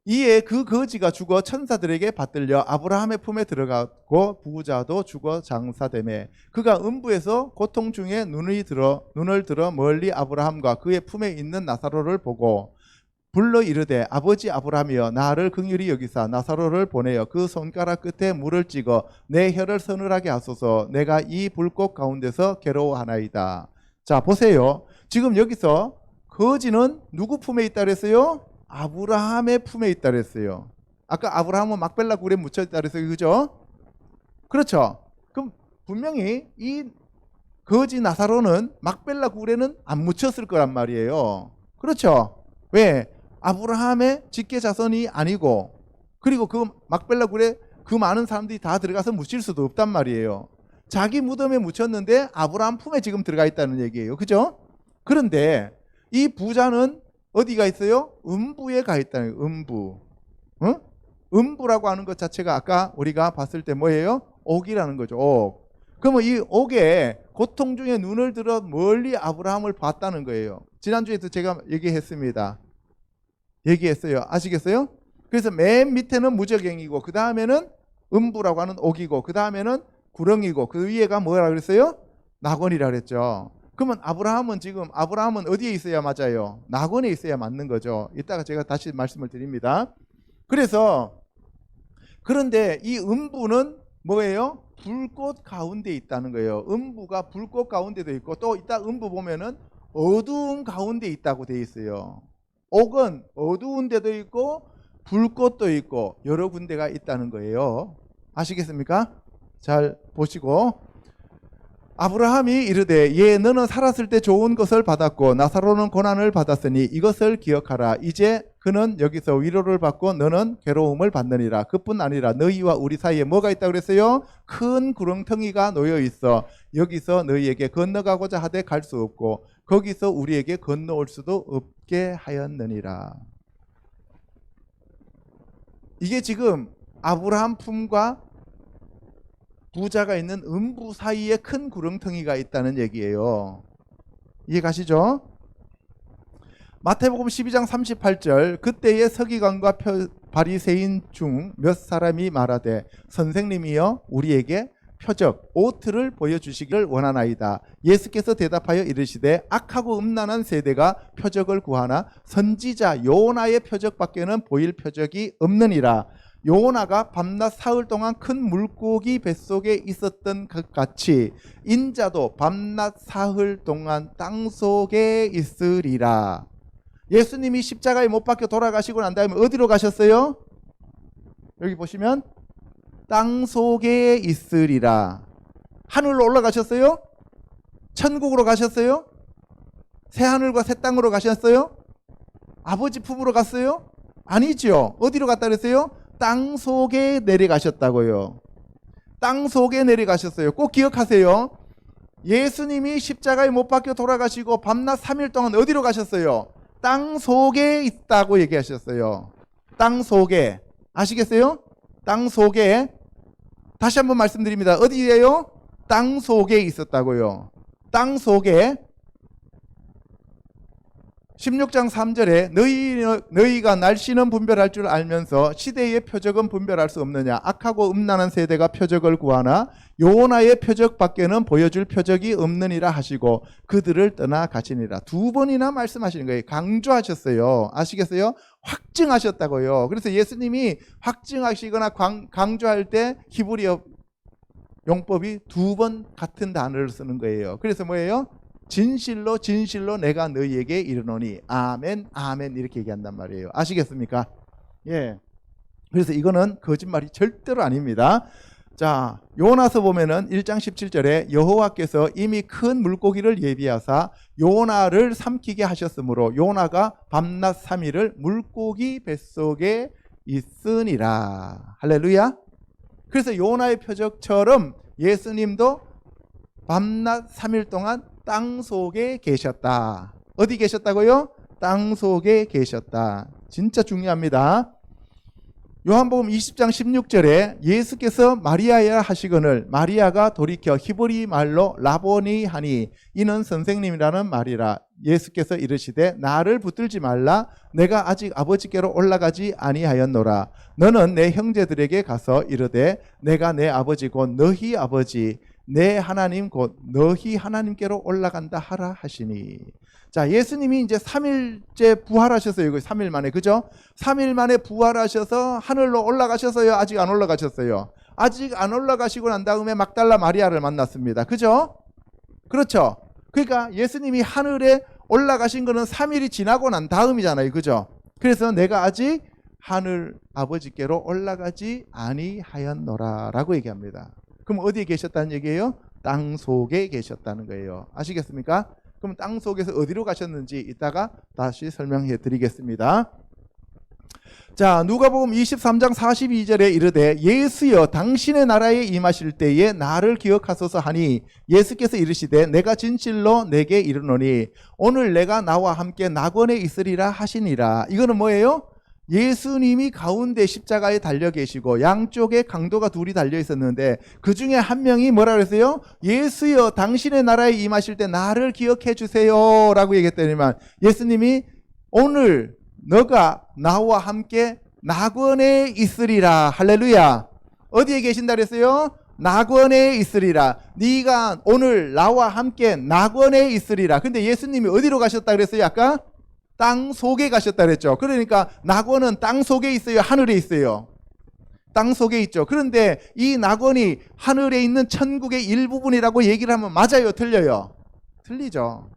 이에 그 거지가 죽어 천사들에게 받들려 아브라함의 품에 들어갔고 부자도 죽어 장사되매 그가 음부에서 고통 중에 눈을 들어 멀리 아브라함과 그의 품에 있는 나사로를 보고 불러 이르되 아버지 아브라함이여 나를 긍휼히 여기사 나사로를 보내어 그 손가락 끝에 물을 찍어 내 혀를 서늘하게 하소서 내가 이 불꽃 가운데서 괴로워하나이다. 자 보세요. 지금 여기서 거지는 누구 품에 있다 그랬어요? 아브라함의 품에 있다 그랬어요. 아까 아브라함은 막벨라 굴에 묻혀 있다 그랬어요. 그죠? 그렇죠. 그럼 분명히 이 거지 나사로는 막벨라 굴에는 안 묻혔을 거란 말이에요. 그렇죠? 왜? 아브라함의 직계 자손이 아니고 그리고 그 막벨라 굴에 그 많은 사람들이 다 들어가서 묻힐 수도 없단 말이에요. 자기 무덤에 묻혔는데 아브라함 품에 지금 들어가 있다는 얘기예요. 그죠? 그런데 이 부자는 어디가 있어요? 음부에 가 있다는 거예요. 음부. 어? 음부라고 하는 것 자체가 아까 우리가 봤을 때 뭐예요? 옥이라는 거죠. 옥. 그러면 이 옥에 고통 중에 눈을 들어 멀리 아브라함을 봤다는 거예요. 지난주에도 제가 얘기했어요. 아시겠어요? 그래서 맨 밑에는 무저갱이고 그 다음에는 음부라고 하는 옥이고 그 다음에는 구렁이고 그 위에가 뭐라 그랬어요? 낙원이라 그랬죠. 그러면 아브라함은 어디에 있어야 맞아요? 낙원에 있어야 맞는 거죠. 이따가 제가 다시 말씀을 드립니다. 그런데 이 음부는 뭐예요? 불꽃 가운데 있다는 거예요. 음부가 불꽃 가운데도 있고 또 이따 음부 보면은 어두운 가운데 있다고 돼 있어요. 옥은 어두운 데도 있고 불꽃도 있고 여러 군데가 있다는 거예요. 아시겠습니까? 잘 보시고 아브라함이 이르되 예 너는 살았을 때 좋은 것을 받았고 나사로는 고난을 받았으니 이것을 기억하라. 이제 그는 여기서 위로를 받고 너는 괴로움을 받느니라. 그뿐 아니라 너희와 우리 사이에 뭐가 있다고 그랬어요? 큰 구렁텅이가 놓여 있어. 여기서 너희에게 건너가고자 하되 갈 수 없고 거기서 우리에게 건너올 수도 없게 하였느니라. 이게 지금 아브라함 품과 부자가 있는 음부 사이에 큰 구렁텅이가 있다는 얘기예요. 이해 가시죠? 마태복음 12장 38절 그때의 서기관과 바리새인 중 몇 사람이 말하되 선생님이여 우리에게 표적 오트를 보여주시기를 원하나이다. 예수께서 대답하여 이르시되 악하고 음란한 세대가 표적을 구하나 선지자 요나의 표적밖에는 보일 표적이 없느니라. 요나가 밤낮 사흘 동안 큰 물고기 뱃속에 있었던 것 같이 인자도 밤낮 사흘 동안 땅속에 있으리라. 예수님이 십자가에 못 박혀 돌아가시고 난 다음에 어디로 가셨어요? 여기 보시면 땅 속에 있으리라. 하늘로 올라가셨어요? 천국으로 가셨어요? 새 하늘과 새 땅으로 가셨어요? 아버지 품으로 갔어요? 아니죠. 어디로 갔다 그랬어요? 땅 속에 내려가셨다고요. 땅 속에 내려가셨어요. 꼭 기억하세요. 예수님이 십자가에 못 박혀 돌아가시고 밤낮 3일 동안 어디로 가셨어요? 땅 속에 있다고 얘기하셨어요. 땅 속에. 아시겠어요? 땅 속에. 다시 한번 말씀드립니다. 어디예요? 땅 속에 있었다고요. 땅 속에. 16장 3절에 너희가 날씨는 분별할 줄 알면서 시대의 표적은 분별할 수 없느냐. 악하고 음란한 세대가 표적을 구하나 요나의 표적 밖에는 보여줄 표적이 없느니라 하시고 그들을 떠나 가시니라. 두 번이나 말씀하시는 거예요. 강조하셨어요. 아시겠어요? 확증하셨다고요. 그래서 예수님이 확증하시거나 강조할 때 히브리어 용법이 두 번 같은 단어를 쓰는 거예요. 그래서 뭐예요? 진실로 진실로 내가 너희에게 이르노니 아멘 아멘 이렇게 얘기한단 말이에요. 아시겠습니까? 예. 그래서 이거는 거짓말이 절대로 아닙니다. 자, 요나서 보면은 1장 17절에 여호와께서 이미 큰 물고기를 예비하사 요나를 삼키게 하셨으므로 요나가 밤낮 3일을 물고기 뱃속에 있으니라. 할렐루야. 그래서 요나의 표적처럼 예수님도 밤낮 3일 동안 땅 속에 계셨다. 어디 계셨다고요? 땅 속에 계셨다. 진짜 중요합니다. 요한복음 20장 16절에 예수께서 마리아야 하시거늘 마리아가 돌이켜 히브리 말로 라보니 하니 이는 선생님이라는 말이라. 예수께서 이르시되 나를 붙들지 말라. 내가 아직 아버지께로 올라가지 아니하였노라. 너는 내 형제들에게 가서 이르되 내가 내 아버지 곧 너희 아버지 내 하나님 곧 너희 하나님께로 올라간다 하라 하시니. 자, 예수님이 이제 3일째 부활하셨어요. 이거 3일 만에. 그죠? 3일 만에 부활하셔서 하늘로 올라가셨어요? 아직 안 올라가셨어요? 아직 안 올라가시고 난 다음에 막달라 마리아를 만났습니다. 그죠? 그렇죠? 그러니까 예수님이 하늘에 올라가신 거는 3일이 지나고 난 다음이잖아요. 그죠? 그래서 내가 아직 하늘 아버지께로 올라가지 아니하였노라 라고 얘기합니다. 그럼 어디에 계셨다는 얘기예요? 땅 속에 계셨다는 거예요. 아시겠습니까? 그럼 땅 속에서 어디로 가셨는지 이따가 다시 설명해 드리겠습니다. 자, 누가복음 23장 42절에 이르되 예수여 당신의 나라에 임하실 때에 나를 기억하소서 하니 예수께서 이르시되 내가 진실로 내게 이르노니 오늘 내가 나와 함께 낙원에 있으리라 하시니라. 이거는 뭐예요? 예수님이 가운데 십자가에 달려 계시고 양쪽에 강도가 둘이 달려 있었는데 그 중에 한 명이 뭐라 그랬어요? 예수여 당신의 나라에 임하실 때 나를 기억해 주세요 라고 얘기했더니만 예수님이 오늘 너가 나와 함께 낙원에 있으리라. 할렐루야. 어디에 계신다 그랬어요? 낙원에 있으리라. 네가 오늘 나와 함께 낙원에 있으리라. 근데 예수님이 어디로 가셨다 그랬어요? 아까? 땅 속에 가셨다 그랬죠. 그러니까 낙원은 땅 속에 있어요? 하늘에 있어요? 땅 속에 있죠. 그런데 이 낙원이 하늘에 있는 천국의 일부분이라고 얘기를 하면 맞아요? 틀려요? 틀리죠.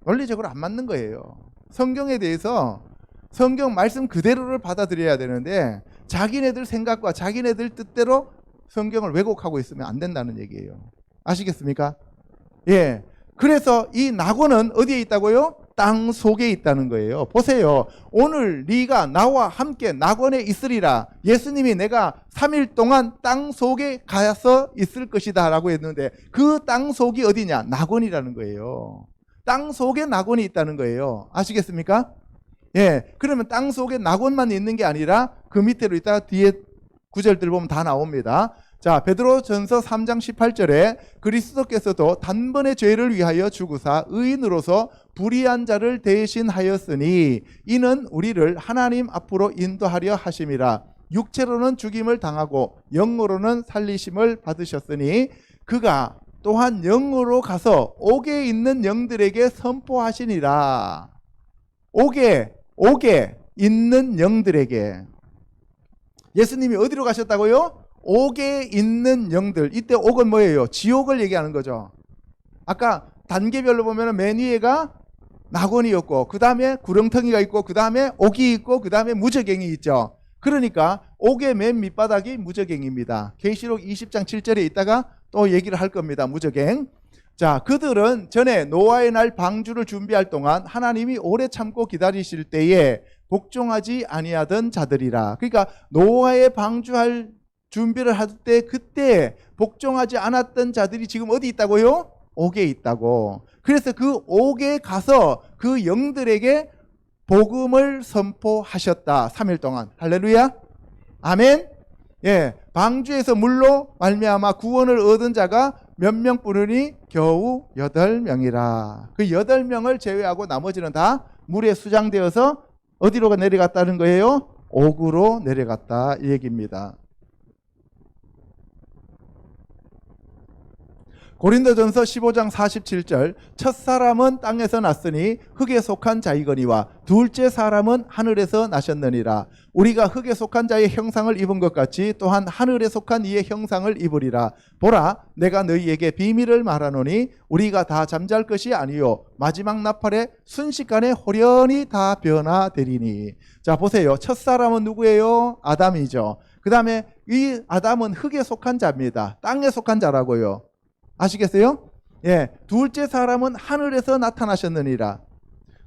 논리적으로 안 맞는 거예요. 성경에 대해서 성경 말씀 그대로를 받아들여야 되는데 자기네들 생각과 자기네들 뜻대로 성경을 왜곡하고 있으면 안 된다는 얘기예요. 아시겠습니까? 예. 그래서 이 낙원은 어디에 있다고요? 땅 속에 있다는 거예요. 보세요. 오늘 네가 나와 함께 낙원에 있으리라. 예수님이 내가 3일 동안 땅 속에 가서 있을 것이다 라고 했는데 그 땅 속이 어디냐? 낙원이라는 거예요. 땅 속에 낙원이 있다는 거예요. 아시겠습니까? 예. 그러면 땅 속에 낙원만 있는 게 아니라 그 밑으로 있다가 뒤에 구절들 보면 다 나옵니다. 자, 베드로전서 3장 18절에 그리스도께서도 단번에 죄를 위하여 죽으사 의인으로서 불의한 자를 대신하였으니 이는 우리를 하나님 앞으로 인도하려 하심이라. 육체로는 죽임을 당하고 영으로는 살리심을 받으셨으니 그가 또한 영으로 가서 옥에 있는 영들에게 선포하시니라. 옥에 있는 영들에게. 예수님이 어디로 가셨다고요? 옥에 있는 영들. 이때 옥은 뭐예요? 지옥을 얘기하는 거죠. 아까 단계별로 보면 맨 위에가 낙원이었고 그 다음에 구렁텅이가 있고 그 다음에 옥이 있고 그 다음에 무저갱이 있죠. 그러니까 옥의 맨 밑바닥이 무저갱입니다. 계시록 20장 7절에 있다가 또 얘기를 할 겁니다. 무저갱. 자, 그들은 전에 노아의 날 방주를 준비할 동안 하나님이 오래 참고 기다리실 때에 복종하지 아니하던 자들이라. 그러니까 노아의 방주할 준비를 할 때 그때 복종하지 않았던 자들이 지금 어디 있다고요? 옥에 있다고. 그래서 그 옥에 가서 그 영들에게 복음을 선포하셨다. 3일 동안. 할렐루야. 아멘. 예, 방주에서 물로 말미암아 구원을 얻은 자가 몇 명 뿌르니 겨우 8명이라. 그 8명을 제외하고 나머지는 다 물에 수장되어서 어디로 내려갔다는 거예요? 옥으로 내려갔다 이 얘기입니다. 고린도전서 15장 47절 첫사람은 땅에서 났으니 흙에 속한 자이거니와 둘째 사람은 하늘에서 나셨느니라. 우리가 흙에 속한 자의 형상을 입은 것 같이 또한 하늘에 속한 이의 형상을 입으리라. 보라, 내가 너희에게 비밀을 말하노니 우리가 다 잠잘 것이 아니요 마지막 나팔에 순식간에 호련히 다 변화되리니. 자, 보세요. 첫사람은 누구예요? 아담이죠. 그 다음에 이 아담은 흙에 속한 자입니다. 땅에 속한 자라고요. 아시겠어요? 예, 둘째 사람은 하늘에서 나타나셨느니라.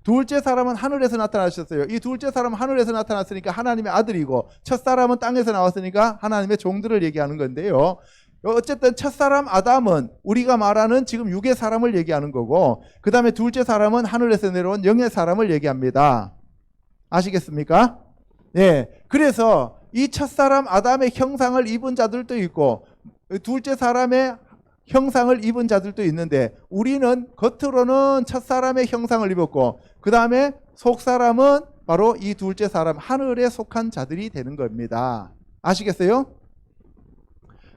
둘째 사람은 하늘에서 나타나셨어요. 이 둘째 사람은 하늘에서 나타났으니까 하나님의 아들이고, 첫 사람은 땅에서 나왔으니까 하나님의 종들을 얘기하는 건데요. 어쨌든 첫 사람 아담은 우리가 말하는 지금 육의 사람을 얘기하는 거고, 그 다음에 둘째 사람은 하늘에서 내려온 영의 사람을 얘기합니다. 아시겠습니까? 예, 그래서 이 첫 사람 아담의 형상을 입은 자들도 있고, 둘째 사람의 형상을 입은 자들도 있는데, 우리는 겉으로는 첫사람의 형상을 입었고 그 다음에 속사람은 바로 이 둘째 사람 하늘에 속한 자들이 되는 겁니다. 아시겠어요?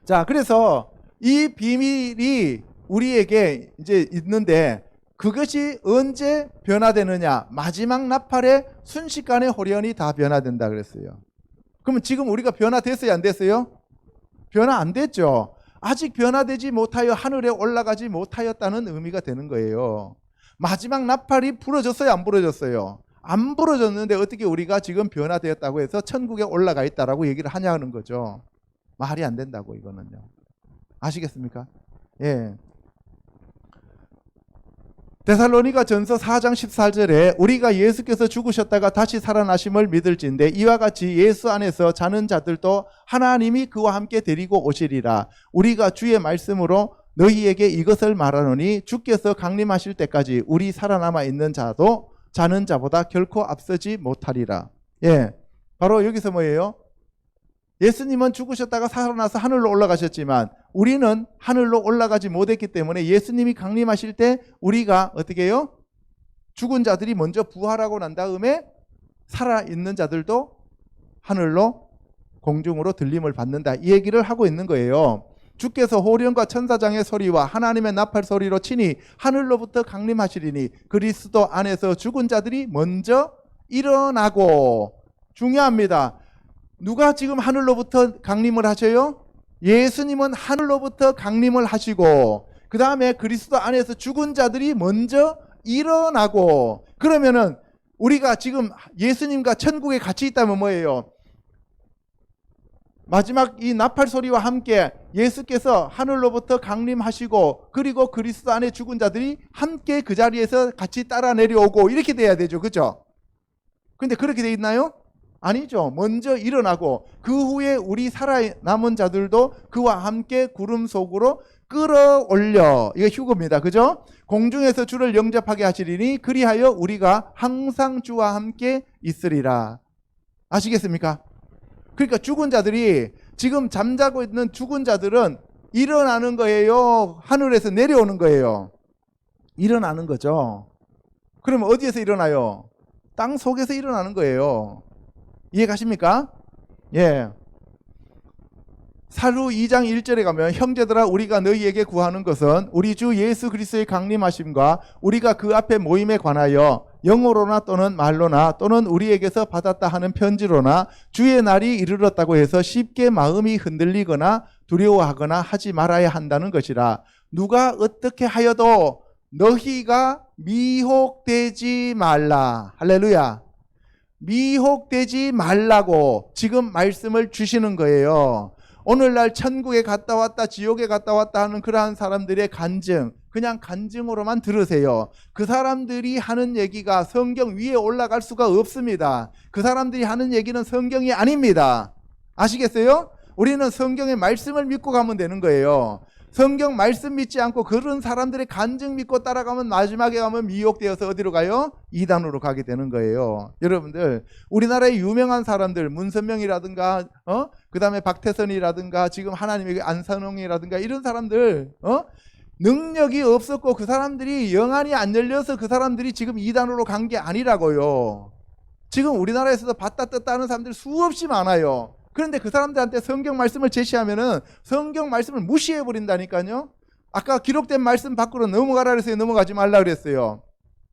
자, 그래서 이 비밀이 우리에게 이제 있는데, 그것이 언제 변화되느냐? 마지막 나팔에 순식간에 호련히 다 변화된다 그랬어요. 그러면 지금 우리가 변화됐어요, 안 됐어요? 변화 안 됐죠. 아직 변화되지 못하여 하늘에 올라가지 못하였다는 의미가 되는 거예요. 마지막 나팔이 부러졌어요, 안 부러졌어요? 안 부러졌는데 어떻게 우리가 지금 변화되었다고 해서 천국에 올라가 있다라고 얘기를 하냐는 거죠. 말이 안 된다고, 이거는요. 아시겠습니까? 예. 데살로니가 전서 4장 14절에 우리가 예수께서 죽으셨다가 다시 살아나심을 믿을진데 이와 같이 예수 안에서 자는 자들도 하나님이 그와 함께 데리고 오시리라. 우리가 주의 말씀으로 너희에게 이것을 말하노니 주께서 강림하실 때까지 우리 살아남아 있는 자도 자는 자보다 결코 앞서지 못하리라. 예, 바로 여기서 뭐예요? 예수님은 죽으셨다가 살아나서 하늘로 올라가셨지만 우리는 하늘로 올라가지 못했기 때문에 예수님이 강림하실 때 우리가 어떻게 해요? 죽은 자들이 먼저 부활하고 난 다음에 살아있는 자들도 하늘로 공중으로 들림을 받는다, 이 얘기를 하고 있는 거예요. 주께서 호련과 천사장의 소리와 하나님의 나팔 소리로 친히 하늘로부터 강림하시리니 그리스도 안에서 죽은 자들이 먼저 일어나고. 중요합니다. 누가 지금 하늘로부터 강림을 하셔요? 예수님은 하늘로부터 강림을 하시고 그 다음에 그리스도 안에서 죽은 자들이 먼저 일어나고. 그러면은 우리가 지금 예수님과 천국에 같이 있다면 뭐예요? 마지막 이 나팔 소리와 함께 예수께서 하늘로부터 강림하시고 그리고 그리스도 안에 죽은 자들이 함께 그 자리에서 같이 따라 내려오고 이렇게 돼야 되죠. 그렇죠? 근데 그렇게 돼 있나요? 아니죠. 먼저 일어나고 그 후에 우리 살아남은 자들도 그와 함께 구름 속으로 끌어올려. 이거 휴거입니다. 그죠? 공중에서 주를 영접하게 하시리니 그리하여 우리가 항상 주와 함께 있으리라. 아시겠습니까? 그러니까 죽은 자들이, 지금 잠자고 있는 죽은 자들은 일어나는 거예요? 하늘에서 내려오는 거예요? 일어나는 거죠. 그러면 어디에서 일어나요? 땅 속에서 일어나는 거예요. 이해 가십니까? 예. 사루 2장 1절에 가면 형제들아 우리가 너희에게 구하는 것은 우리 주 예수 그리스도의 강림하심과 우리가 그 앞에 모임에 관하여 영어로나 또는 말로나 또는 우리에게서 받았다 하는 편지로나 주의 날이 이르렀다고 해서 쉽게 마음이 흔들리거나 두려워하거나 하지 말아야 한다는 것이라. 누가 어떻게 하여도 너희가 미혹되지 말라. 할렐루야. 미혹되지 말라고 지금 말씀을 주시는 거예요. 오늘날 천국에 갔다 왔다 지옥에 갔다 왔다 하는 그러한 사람들의 간증, 그냥 간증으로만 들으세요. 그 사람들이 하는 얘기가 성경 위에 올라갈 수가 없습니다. 그 사람들이 하는 얘기는 성경이 아닙니다. 아시겠어요? 우리는 성경의 말씀을 믿고 가면 되는 거예요. 성경 말씀 믿지 않고 그런 사람들의 간증 믿고 따라가면 마지막에 가면 미혹되어서 어디로 가요? 이단으로 가게 되는 거예요. 여러분들, 우리나라의 유명한 사람들, 문선명이라든가 그 다음에 박태선이라든가 지금 하나님의 안선홍이라든가 이런 사람들 능력이 없었고 그 사람들이 영안이 안 열려서 그 사람들이 지금 이단으로 간 게 아니라고요. 지금 우리나라에서도 봤다 떴다 하는 사람들 수없이 많아요. 그런데 그 사람들한테 성경 말씀을 제시하면은 성경 말씀을 무시해 버린다니까요. 아까 기록된 말씀 밖으로 넘어가라 그랬어요. 넘어가지 말라 그랬어요.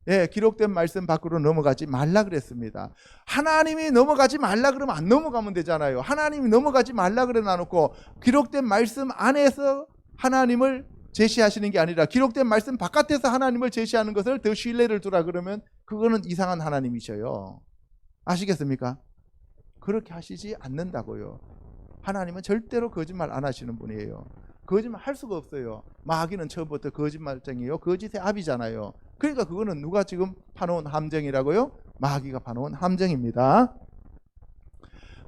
예, 기록된 말씀 밖으로 넘어가지 말라 그랬습니다. 하나님이 넘어가지 말라 그러면 안 넘어가면 되잖아요. 하나님이 넘어가지 말라 그래 놔놓고 기록된 말씀 안에서 하나님을 제시하시는 게 아니라 기록된 말씀 바깥에서 하나님을 제시하는 것을 더 신뢰를 두라 그러면 그거는 이상한 하나님이셔요. 아시겠습니까? 그렇게 하시지 않는다고요. 하나님은 절대로 거짓말 안 하시는 분이에요. 거짓말 할 수가 없어요. 마귀는 처음부터 거짓말쟁이요, 거짓의 압이잖아요. 그러니까 그거는 누가 지금 파놓은 함정이라고요? 마귀가 파놓은 함정입니다.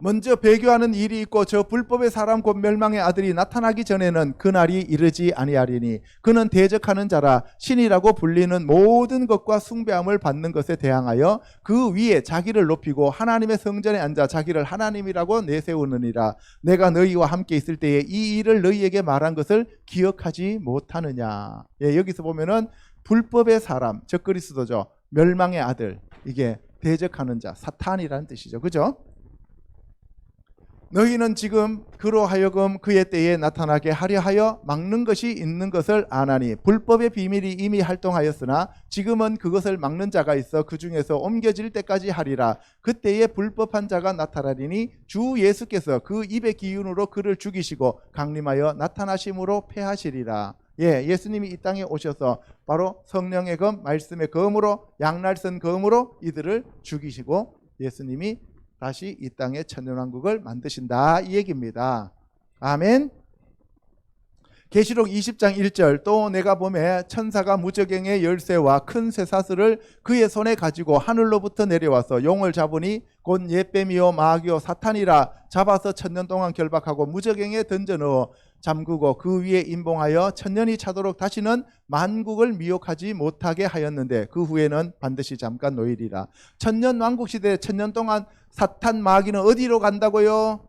먼저 배교하는 일이 있고 저 불법의 사람 곧 멸망의 아들이 나타나기 전에는 그날이 이르지 아니하리니 그는 대적하는 자라 신이라고 불리는 모든 것과 숭배함을 받는 것에 대항하여 그 위에 자기를 높이고 하나님의 성전에 앉아 자기를 하나님이라고 내세우느니라. 내가 너희와 함께 있을 때에 이 일을 너희에게 말한 것을 기억하지 못하느냐. 예, 여기서 보면은 불법의 사람, 즉 그리스도죠. 멸망의 아들, 이게 대적하는 자, 사탄이라는 뜻이죠. 그죠? 너희는 지금 그로 하여금 그의 때에 나타나게 하려 하여 막는 것이 있는 것을 아나니 불법의 비밀이 이미 활동하였으나 지금은 그것을 막는 자가 있어 그 중에서 옮겨질 때까지 하리라. 그때에 불법한 자가 나타나리니 주 예수께서 그 입의 기운으로 그를 죽이시고 강림하여 나타나심으로 패하시리라. 예, 예수님이 이 땅에 오셔서 바로 성령의 검, 말씀의 검으로 양날선 검으로 이들을 죽이시고 예수님이 다시 이 땅에 천년왕국을 만드신다 이 얘기입니다. 아멘. 계시록 20장 1절 또 내가 보매 천사가 무저갱의 열쇠와 큰 쇠사슬을 그의 손에 가지고 하늘로부터 내려와서 용을 잡으니 곧 옛뱀이요 마귀요 사탄이라 잡아서 천년 동안 결박하고 무저갱에 던져 넣어 잠그고 그 위에 임봉하여 천년이 차도록 다시는 만국을 미혹하지 못하게 하였는데 그 후에는 반드시 잠깐 놓이리라. 천년 왕국 시대 천년 동안 사탄 마귀는 어디로 간다고요?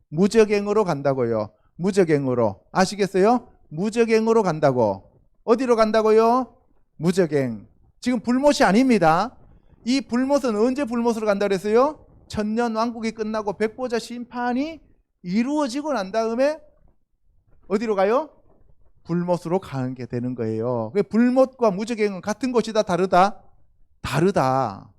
무저갱으로 간다고요. 무저갱으로. 아시겠어요? 무저갱으로 간다고. 어디로 간다고요? 무저갱. 지금 불못이 아닙니다. 이 불못은 언제 불못으로 간다 그랬어요? 천년 왕국이 끝나고 백보자 심판이 이루어지고 난 다음에 어디로 가요? 불못으로 가는 게 되는 거예요. 불못과 무저갱은 같은 곳이다, 다르다? 다르다.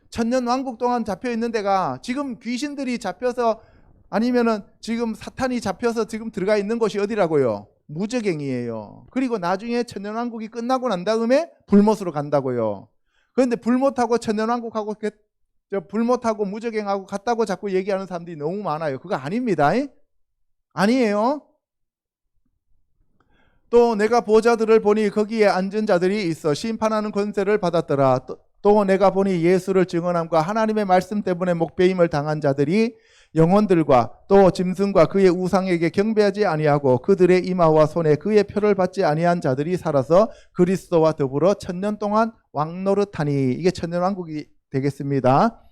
천년 왕국 동안 잡혀 있는 데가 지금 귀신들이 잡혀서 아니면은 지금 사탄이 잡혀서 지금 들어가 있는 곳이 어디라고요? 무저갱이에요. 그리고 나중에 천년 왕국이 끝나고 난 다음에 불못으로 간다고요. 그런데 불못하고 천년 왕국하고 불못하고 무저갱하고 같다고 자꾸 얘기하는 사람들이 너무 많아요. 그거 아닙니다. 아니에요. 또 내가 보좌들을 보니 거기에 앉은 자들이 있어 심판하는 권세를 받았더라. 또 내가 보니 예수를 증언함과 하나님의 말씀 때문에 목배임을 당한 자들이 영혼들과 또 짐승과 그의 우상에게 경배하지 아니하고 그들의 이마와 손에 그의 표를 받지 아니한 자들이 살아서 그리스도와 더불어 천년 동안 왕노릇하니. 이게 천년왕국이 되겠습니다.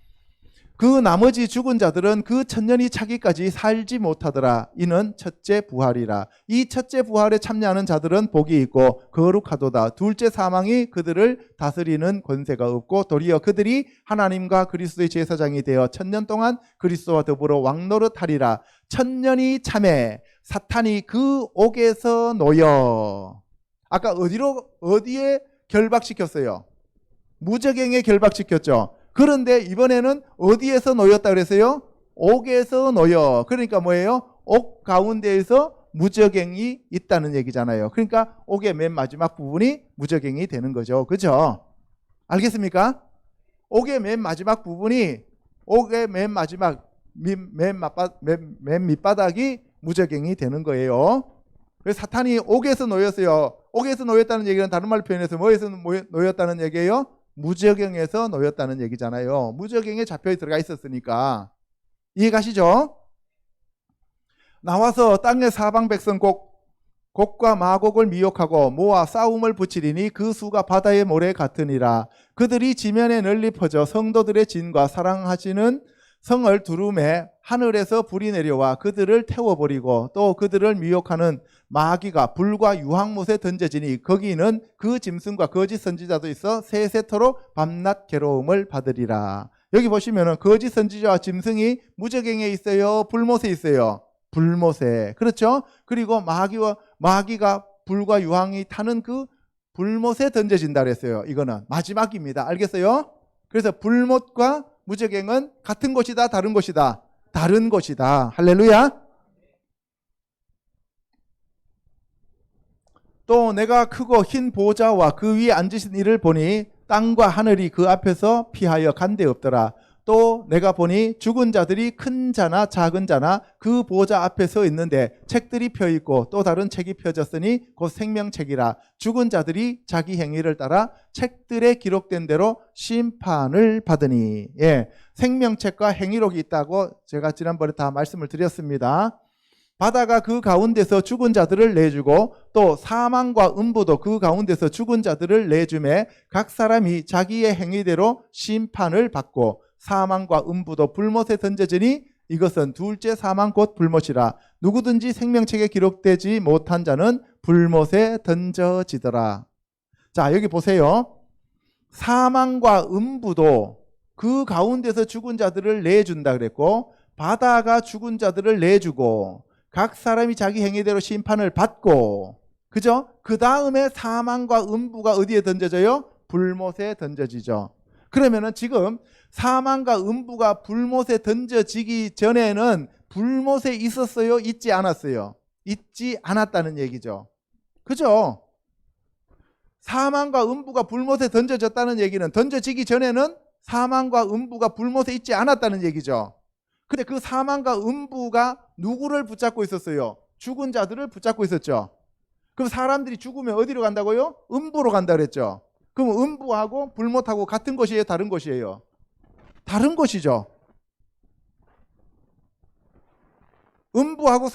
그 나머지 죽은 자들은 그 천년이 차기까지 살지 못하더라. 이는 첫째 부활이라. 이 첫째 부활에 참여하는 자들은 복이 있고 거룩하도다. 둘째 사망이 그들을 다스리는 권세가 없고 도리어 그들이 하나님과 그리스도의 제사장이 되어 천년 동안 그리스도와 더불어 왕노릇하리라. 천년이 참에 사탄이 그 옥에서 놓여. 아까 어디에 결박시켰어요? 무저갱에 결박시켰죠. 그런데 이번에는 어디에서 놓였다 그랬어요? 옥에서 놓여. 그러니까 뭐예요? 옥 가운데에서 무저갱이 있다는 얘기잖아요. 그러니까 옥의 맨 마지막 부분이 무저갱이 되는 거죠. 그죠? 알겠습니까? 옥의 맨 마지막 부분이 옥의 맨 마지막 맨 밑바닥이 무저갱이 되는 거예요. 그래서 사탄이 옥에서 놓였어요. 옥에서 놓였다는 얘기는 다른 말로 표현해서 뭐에서 놓였다는 얘기예요? 무저갱에서 놓였다는 얘기잖아요. 무저갱에 잡혀 들어가 있었으니까. 이해가시죠? 나와서 땅의 사방 백성 곡과 마곡을 미혹하고 모아 싸움을 붙이리니 그 수가 바다의 모래 같으니라. 그들이 지면에 널리 퍼져 성도들의 진과 사랑하시는 성을 두루매 하늘에서 불이 내려와 그들을 태워버리고 또 그들을 미혹하는 마귀가 불과 유황못에 던져지니 거기는 그 짐승과 거짓 선지자도 있어 세세토록 밤낮 괴로움을 받으리라. 여기 보시면은 거짓 선지자와 짐승이 무저갱에 있어요? 불못에 있어요? 불못에. 그렇죠? 그리고 마귀가 불과 유황이 타는 그 불못에 던져진다 그랬어요. 이거는 마지막입니다. 알겠어요? 그래서 불못과 무저갱은 같은 곳이다, 다른 곳이다? 다른 곳이다. 할렐루야. 또 내가 크고 흰 보좌와 그 위에 앉으신 이를 보니 땅과 하늘이 그 앞에서 피하여 간데 없더라. 또 내가 보니 죽은 자들이 큰 자나 작은 자나 그 보좌 앞에 서 있는데 책들이 펴 있고 또 다른 책이 펴졌으니 곧 생명책이라. 죽은 자들이 자기 행위를 따라 책들에 기록된 대로 심판을 받으니. 예, 생명책과 행위록이 있다고 제가 지난번에 다 말씀을 드렸습니다. 바다가 그 가운데서 죽은 자들을 내주고 또 사망과 음부도 그 가운데서 죽은 자들을 내주매 각 사람이 자기의 행위대로 심판을 받고 사망과 음부도 불못에 던져지니 이것은 둘째 사망 곧 불못이라. 누구든지 생명책에 기록되지 못한 자는 불못에 던져지더라. 자, 여기 보세요. 사망과 음부도 그 가운데서 죽은 자들을 내준다 그랬고 바다가 죽은 자들을 내주고 각 사람이 자기 행위대로 심판을 받고, 그죠? 그 다음에 사망과 음부가 어디에 던져져요? 불못에 던져지죠. 그러면은 지금 사망과 음부가 불못에 던져지기 전에는 불못에 있었어요? 있지 않았어요? 있지 않았다는 얘기죠. 그죠? 사망과 음부가 불못에 던져졌다는 얘기는 던져지기 전에는 사망과 음부가 불못에 있지 않았다는 얘기죠. 근데 그 사망과 음부가 누구를 붙잡고 있었어요? 죽은 자들을 붙잡고 있었죠. 그럼 사람들이 죽으면 어디로 간다고요? 음부로 간다 그랬죠. 그럼 음부하고 불못하고 같은 것이에요? 다른 것이에요? 다른 것이죠. 음부하고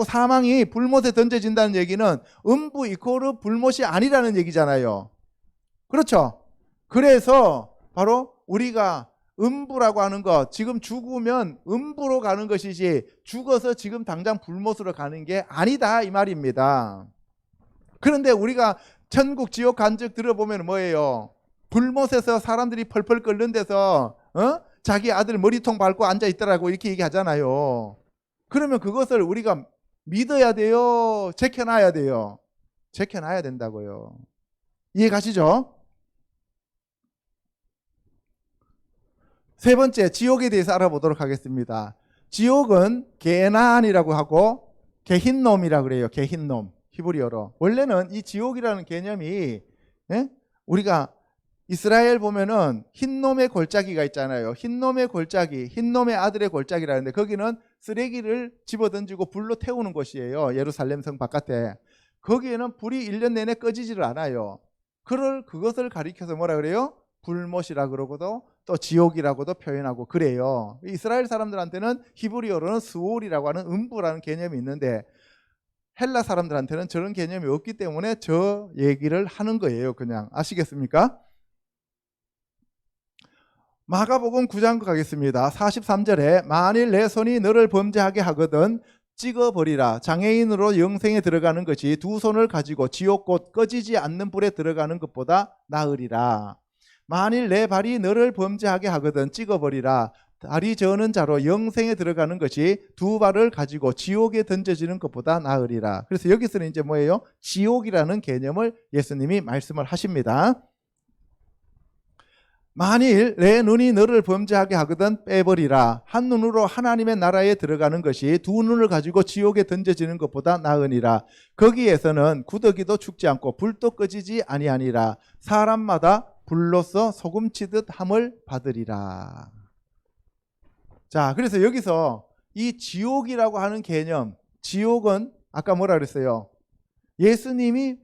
사망이 불못에 던져진다는 얘기는 음부 이코르 불못이 아니라는 얘기잖아요. 그렇죠? 그래서 바로 우리가 음부라고 하는 거, 지금 죽으면 음부로 가는 것이지 죽어서 지금 당장 불못으로 가는 게 아니다 이 말입니다. 그런데 우리가 천국 지옥 간증 들어보면 뭐예요? 불못에서 사람들이 펄펄 끓는 데서 자기 아들 머리통 밟고 앉아 있더라고 이렇게 얘기하잖아요. 그러면 그것을 우리가 믿어야 돼요? 제껴놔야 돼요? 제껴놔야 된다고요. 이해 가시죠? 세 번째, 지옥에 대해서 알아보도록 하겠습니다. 지옥은 게난이라고 하고 게힌놈이라고 그래요. 게힌놈, 히브리어로. 원래는 이 지옥이라는 개념이 우리가 이스라엘 보면은 흰놈의 골짜기가 있잖아요. 흰놈의 골짜기, 흰놈의 아들의 골짜기라는데 거기는 쓰레기를 집어던지고 불로 태우는 곳이에요. 예루살렘 성 바깥에. 거기에는 불이 1년 내내 꺼지지를 않아요. 그것을 가리켜서 뭐라 그래요? 불못이라 그러고도 또 지옥이라고도 표현하고 그래요. 이스라엘 사람들한테는 히브리어로는 스올이라고 하는 음부라는 개념이 있는데 헬라 사람들한테는 저런 개념이 없기 때문에 저 얘기를 하는 거예요. 그냥 아시겠습니까? 마가복음 9장 가겠습니다. 43절에 만일 내 손이 너를 범죄하게 하거든 찍어버리라. 장애인으로 영생에 들어가는 것이 두 손을 가지고 지옥 곧 꺼지지 않는 불에 들어가는 것보다 나으리라. 만일 내 발이 너를 범죄하게 하거든 찍어버리라. 다리 저는 자로 영생에 들어가는 것이 두 발을 가지고 지옥에 던져지는 것보다 나으리라. 그래서 여기서는 이제 뭐예요? 지옥이라는 개념을 예수님이 말씀을 하십니다. 만일 내 눈이 너를 범죄하게 하거든 빼버리라. 한 눈으로 하나님의 나라에 들어가는 것이 두 눈을 가지고 지옥에 던져지는 것보다 나으니라. 거기에서는 구더기도 죽지 않고 불도 꺼지지 아니하니라. 사람마다 불로서 소금치듯 함을 받으리라. 자, 그래서 여기서 이 지옥이라고 하는 개념, 지옥은 아까 뭐라 그랬어요? 예수님이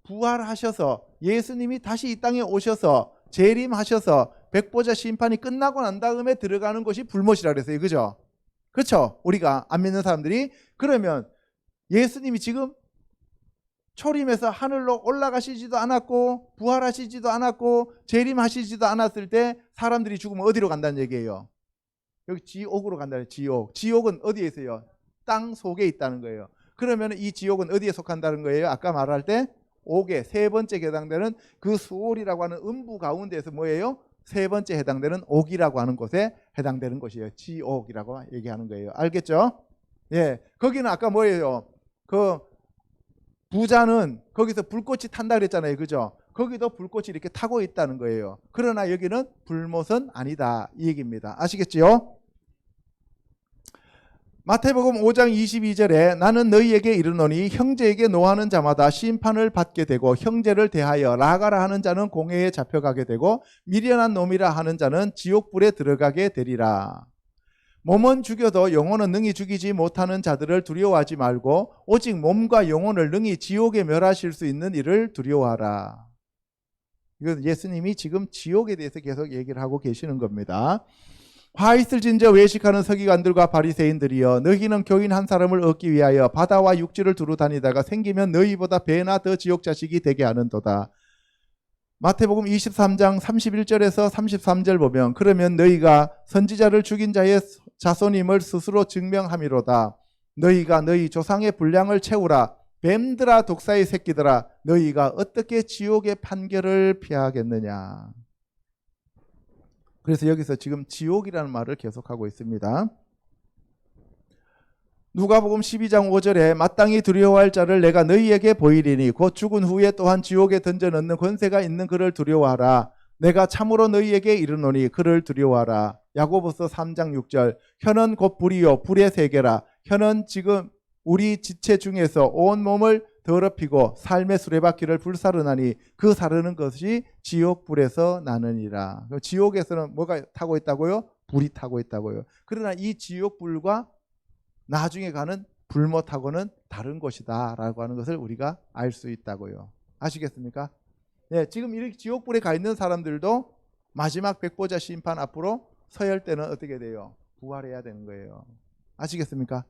부활하셔서 예수님이 다시 이 땅에 오셔서 재림하셔서 백보자 심판이 끝나고 난 다음에 들어가는 것이 불못이라 그랬어요. 그죠? 그렇죠? 우리가 안 믿는 사람들이. 그러면 예수님이 지금 초림해서 하늘로 올라가시지도 않았고 부활하시지도 않았고 재림하시지도 않았을 때 사람들이 죽으면 어디로 간다는 얘기예요? 여기 지옥으로 간다는 지옥. 지옥은 어디에 있어요? 땅 속에 있다는 거예요. 그러면 이 지옥은 어디에 속한다는 거예요? 아까 말할 때 옥에 세 번째 해당되는 그 수월이라고 하는 음부 가운데에서 뭐예요? 세 번째 해당되는 옥이라고 하는 곳에 해당되는 것이에요. 지옥이라고 얘기하는 거예요. 알겠죠? 예, 거기는 아까 뭐예요? 그 부자는 거기서 불꽃이 탄다 그랬잖아요. 그죠? 거기도 불꽃이 이렇게 타고 있다는 거예요. 그러나 여기는 불못은 아니다 이 얘기입니다. 아시겠지요? 마태복음 5장 22절에 나는 너희에게 이르노니 형제에게 노하는 자마다 심판을 받게 되고 형제를 대하여 라가라 하는 자는 공회에 잡혀가게 되고 미련한 놈이라 하는 자는 지옥불에 들어가게 되리라. 몸은 죽여도 영혼은 능히 죽이지 못하는 자들을 두려워하지 말고 오직 몸과 영혼을 능히 지옥에 멸하실 수 있는 이를 두려워하라. 이건 예수님이 지금 지옥에 대해서 계속 얘기를 하고 계시는 겁니다. 화 있을진저 외식하는 서기관들과 바리새인들이여 너희는 교인 한 사람을 얻기 위하여 바다와 육지를 두루 다니다가 생기면 너희보다 배나 더 지옥 자식이 되게 하는도다. 마태복음 23장 31절에서 33절 보면 그러면 너희가 선지자를 죽인 자의 자손임을 스스로 증명함이로다. 너희가 너희 조상의 분량을 채우라. 뱀들아 독사의 새끼들아 너희가 어떻게 지옥의 판결을 피하겠느냐. 그래서 여기서 지금 지옥이라는 말을 계속하고 있습니다. 누가복음 12장 5절에 마땅히 두려워할 자를 내가 너희에게 보이리니 곧 죽은 후에 또한 지옥에 던져 넣는 권세가 있는 그를 두려워하라. 내가 참으로 너희에게 이르노니 그를 두려워하라. 야고보서 3장 6절 혀는 곧 불이요 불의 세계라. 혀는 지금 우리 지체 중에서 온 몸을 더럽히고 삶의 수레바퀴를 불사르나니 그 사르는 것이 지옥불에서 나느니라. 지옥에서는 뭐가 타고 있다고요? 불이 타고 있다고요. 그러나 이 지옥불과 나중에 가는 불못하고는 다른 것이다 라고 하는 것을 우리가 알 수 있다고요. 아시겠습니까? 네, 지금 이렇게 지옥불에 가 있는 사람들도 마지막 백보자 심판 앞으로 서야 할 때는 어떻게 돼요? 부활해야 되는 거예요. 아시겠습니까?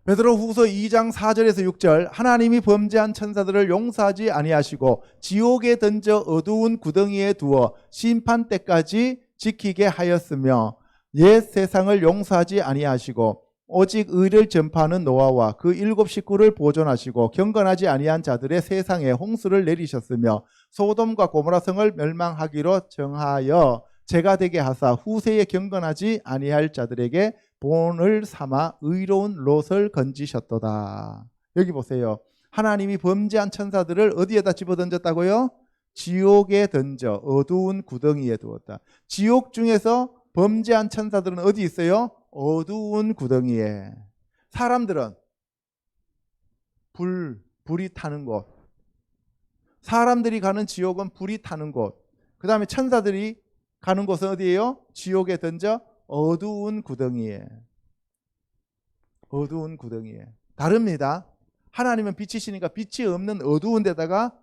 베드로후서 2장 4절에서 6절 하나님이 범죄한 천사들을 용서하지 아니하시고 지옥에 던져 어두운 구덩이에 두어 심판 때까지 지키게 하였으며 옛 세상을 용서하지 아니하시고 오직 의를 전파하는 노아와 그 7 식구를 보존하시고 경건하지 아니한 자들의 세상에 홍수를 내리셨으며 소돔과 고모라 성을 멸망하기로 정하여 죄가 되게 하사 후세에 경건하지 아니할 자들에게 본을 삼아 의로운 롯을 건지셨도다. 여기 보세요. 하나님이 범죄한 천사들을 어디에다 집어던졌다고요? 지옥에 던져 어두운 구덩이에 두었다. 지옥 중에서 범죄한 천사들은 어디 있어요? 어두운 구덩이에. 사람들은 불이 타는 곳. 사람들이 가는 지옥은 불이 타는 곳. 그 다음에 천사들이 가는 곳은 어디예요? 지옥에 던져 어두운 구덩이에. 어두운 구덩이에. 다릅니다. 하나님은 빛이시니까 빛이 없는 어두운 데다가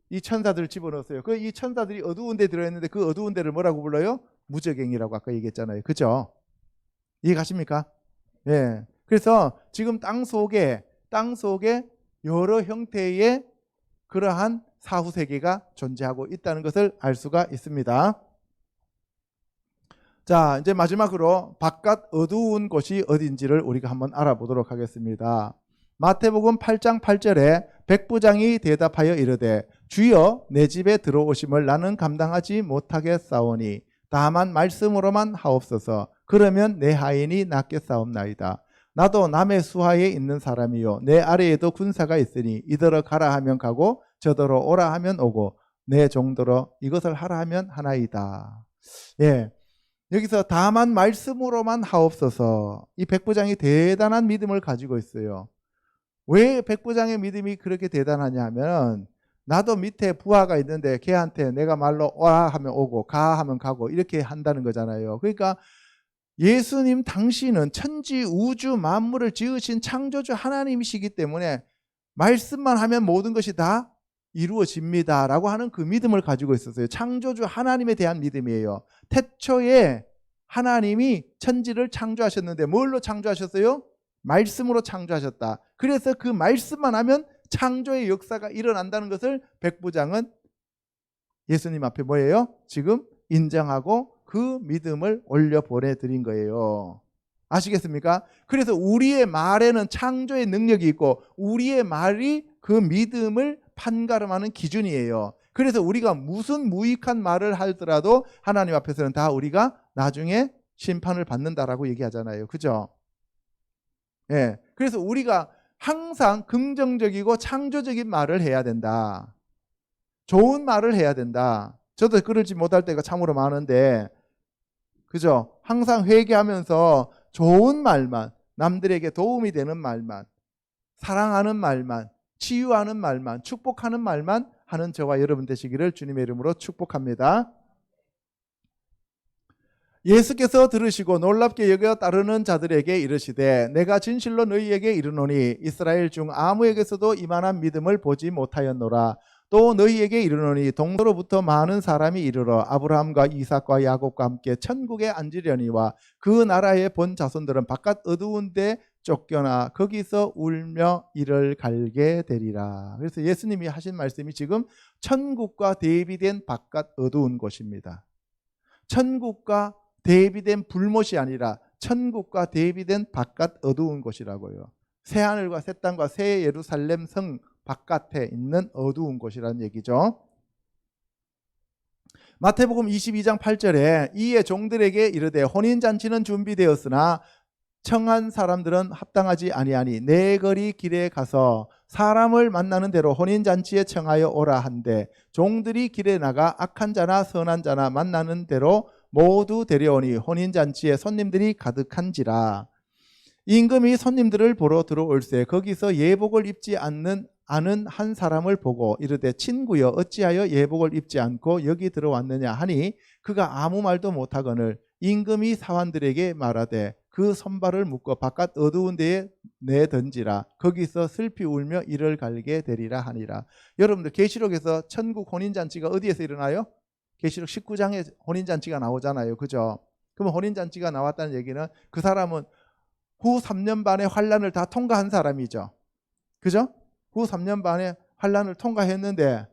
이 천사들을 집어넣었어요. 이 천사들이 어두운 데 들어있는데 그 어두운 데를 뭐라고 불러요? 무저갱이라고 아까 얘기했잖아요. 그죠? 이해가십니까? 예. 그래서 지금 땅 속에 여러 형태의 그러한 사후 세계가 존재하고 있다는 것을 알 수가 있습니다. 자, 이제 마지막으로 바깥 어두운 곳이 어딘지를 우리가 한번 알아보도록 하겠습니다. 마태복음 8장 8절에 백부장이 대답하여 이르되 주여 내 집에 들어오심을 나는 감당하지 못하겠사오니 다만 말씀으로만 하옵소서. 그러면 내 하인이 낫겠사옵나이다. 나도 남의 수하에 있는 사람이요 내 아래에도 군사가 있으니 이더러 가라 하면 가고 저더러 오라 하면 오고 내 종더러 이것을 하라 하면 하나이다. 예, 여기서 다만 말씀으로만 하옵소서. 이 백부장이 대단한 믿음을 가지고 있어요. 왜 백부장의 믿음이 그렇게 대단하냐 하면 나도 밑에 부하가 있는데 걔한테 내가 말로 오라 하면 오고 가 하면 가고 이렇게 한다는 거잖아요. 그러니까 예수님 당신은 천지 우주 만물을 지으신 창조주 하나님이시기 때문에 말씀만 하면 모든 것이 다 이루어집니다 라고 하는 그 믿음을 가지고 있었어요. 창조주 하나님에 대한 믿음이에요. 태초에 하나님이 천지를 창조하셨는데 뭘로 창조하셨어요? 말씀으로 창조하셨다. 그래서 그 말씀만 하면 창조의 역사가 일어난다는 것을 백부장은 예수님 앞에 뭐예요? 지금 인정하고 그 믿음을 올려 보내드린 거예요. 아시겠습니까? 그래서 우리의 말에는 창조의 능력이 있고 우리의 말이 그 믿음을 판가름하는 기준이에요. 그래서 우리가 무슨 무익한 말을 하더라도 하나님 앞에서는 다 우리가 나중에 심판을 받는다라고 얘기하잖아요. 그죠? 예. 그래서 우리가 항상 긍정적이고 창조적인 말을 해야 된다. 좋은 말을 해야 된다. 저도 그러지 못할 때가 참으로 많은데, 그죠? 항상 회개하면서 좋은 말만, 남들에게 도움이 되는 말만, 사랑하는 말만, 치유하는 말만, 축복하는 말만 하는 저와 여러분 되시기를 주님의 이름으로 축복합니다. 예수께서 들으시고 놀랍게 여겨 따르는 자들에게 이르시되 내가 진실로 너희에게 이르노니 이스라엘 중 아무에게서도 이만한 믿음을 보지 못하였노라. 또 너희에게 이르노니 동서로부터 많은 사람이 이르러 아브라함과 이삭과 야곱과 함께 천국에 앉으려니와 그 나라의 본 자손들은 바깥 어두운 데 쫓겨나 거기서 울며 이를 갈게 되리라. 그래서 예수님이 하신 말씀이 지금 천국과 대비된 바깥 어두운 곳입니다. 천국과 대비된 불못이 아니라 천국과 대비된 바깥 어두운 곳이라고요. 새하늘과 새 땅과 새 예루살렘 성 바깥에 있는 어두운 곳이라는 얘기죠. 마태복음 22장 8절에 이에 종들에게 이르되 혼인잔치는 준비되었으나 청한 사람들은 합당하지 아니하니 내 거리 길에 가서 사람을 만나는 대로 혼인잔치에 청하여 오라 한데 종들이 길에 나가 악한 자나 선한 자나 만나는 대로 모두 데려오니 혼인잔치에 손님들이 가득한지라. 임금이 손님들을 보러 들어올세 거기서 예복을 입지 아는 한 사람을 보고 이르되 친구여 어찌하여 예복을 입지 않고 여기 들어왔느냐 하니 그가 아무 말도 못하거늘 임금이 사환들에게 말하되 그 손발을 묶어 바깥 어두운 데에 내던지라. 거기서 슬피 울며 이를 갈게 되리라 하니라. 여러분들 계시록에서 천국 혼인잔치가 어디에서 일어나요? 계시록 19장에 혼인잔치가 나오잖아요. 그죠? 그러면 혼인잔치가 나왔다는 얘기는 그 사람은 후 3년 반의 환란을 다 통과한 사람이죠. 그죠? 후 3년 반의 환란을 통과했는데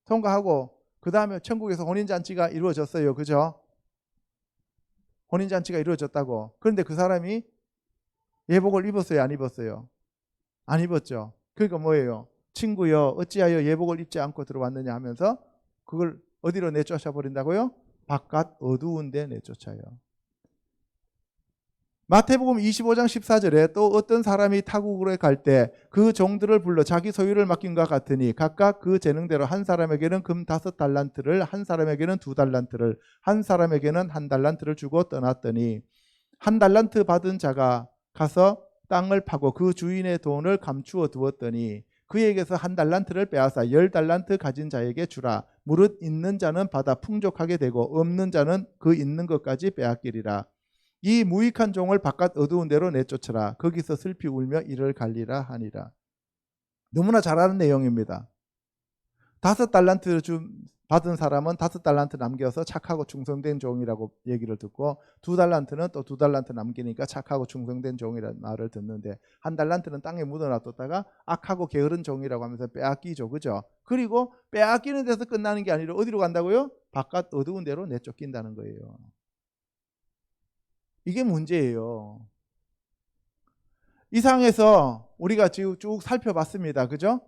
통과하고 그 다음에 천국에서 혼인잔치가 이루어졌어요. 그죠? 혼인잔치가 이루어졌다고. 그런데 그 사람이 예복을 입었어요? 안 입었어요? 안 입었죠. 그러니까 뭐예요? 친구여 어찌하여 예복을 입지 않고 들어왔느냐 하면서 그걸 어디로 내쫓아 버린다고요? 바깥 어두운 데 내쫓아요. 마태복음 25장 14절에 또 어떤 사람이 타국으로 갈 때 그 종들을 불러 자기 소유를 맡긴 것 같으니 각각 그 재능대로 한 사람에게는 금 5달란트를 한 사람에게는 2달란트를 한 사람에게는 1달란트를 주고 떠났더니 1달란트 받은 자가 가서 땅을 파고 그 주인의 돈을 감추어 두었더니 그에게서 1달란트를 빼앗아 10달란트 가진 자에게 주라. 무릇 있는 자는 받아 풍족하게 되고 없는 자는 그 있는 것까지 빼앗기리라. 이 무익한 종을 바깥 어두운 데로 내쫓으라. 거기서 슬피 울며 이를 갈리라 하니라. 너무나 잘 아는 내용입니다. 5달란트 받은 사람은 5달란트 남겨서 착하고 충성된 종이라고 얘기를 듣고 2달란트는 또 2달란트 남기니까 착하고 충성된 종이라는 말을 듣는데 1달란트는 땅에 묻어놔뒀다가 악하고 게으른 종이라고 하면서 빼앗기죠. 그죠? 그리고 빼앗기는 데서 끝나는 게 아니라 어디로 간다고요? 바깥 어두운 데로 내쫓긴다는 거예요. 이게 문제예요. 이 상에서 우리가 지금 쭉 살펴봤습니다. 그죠?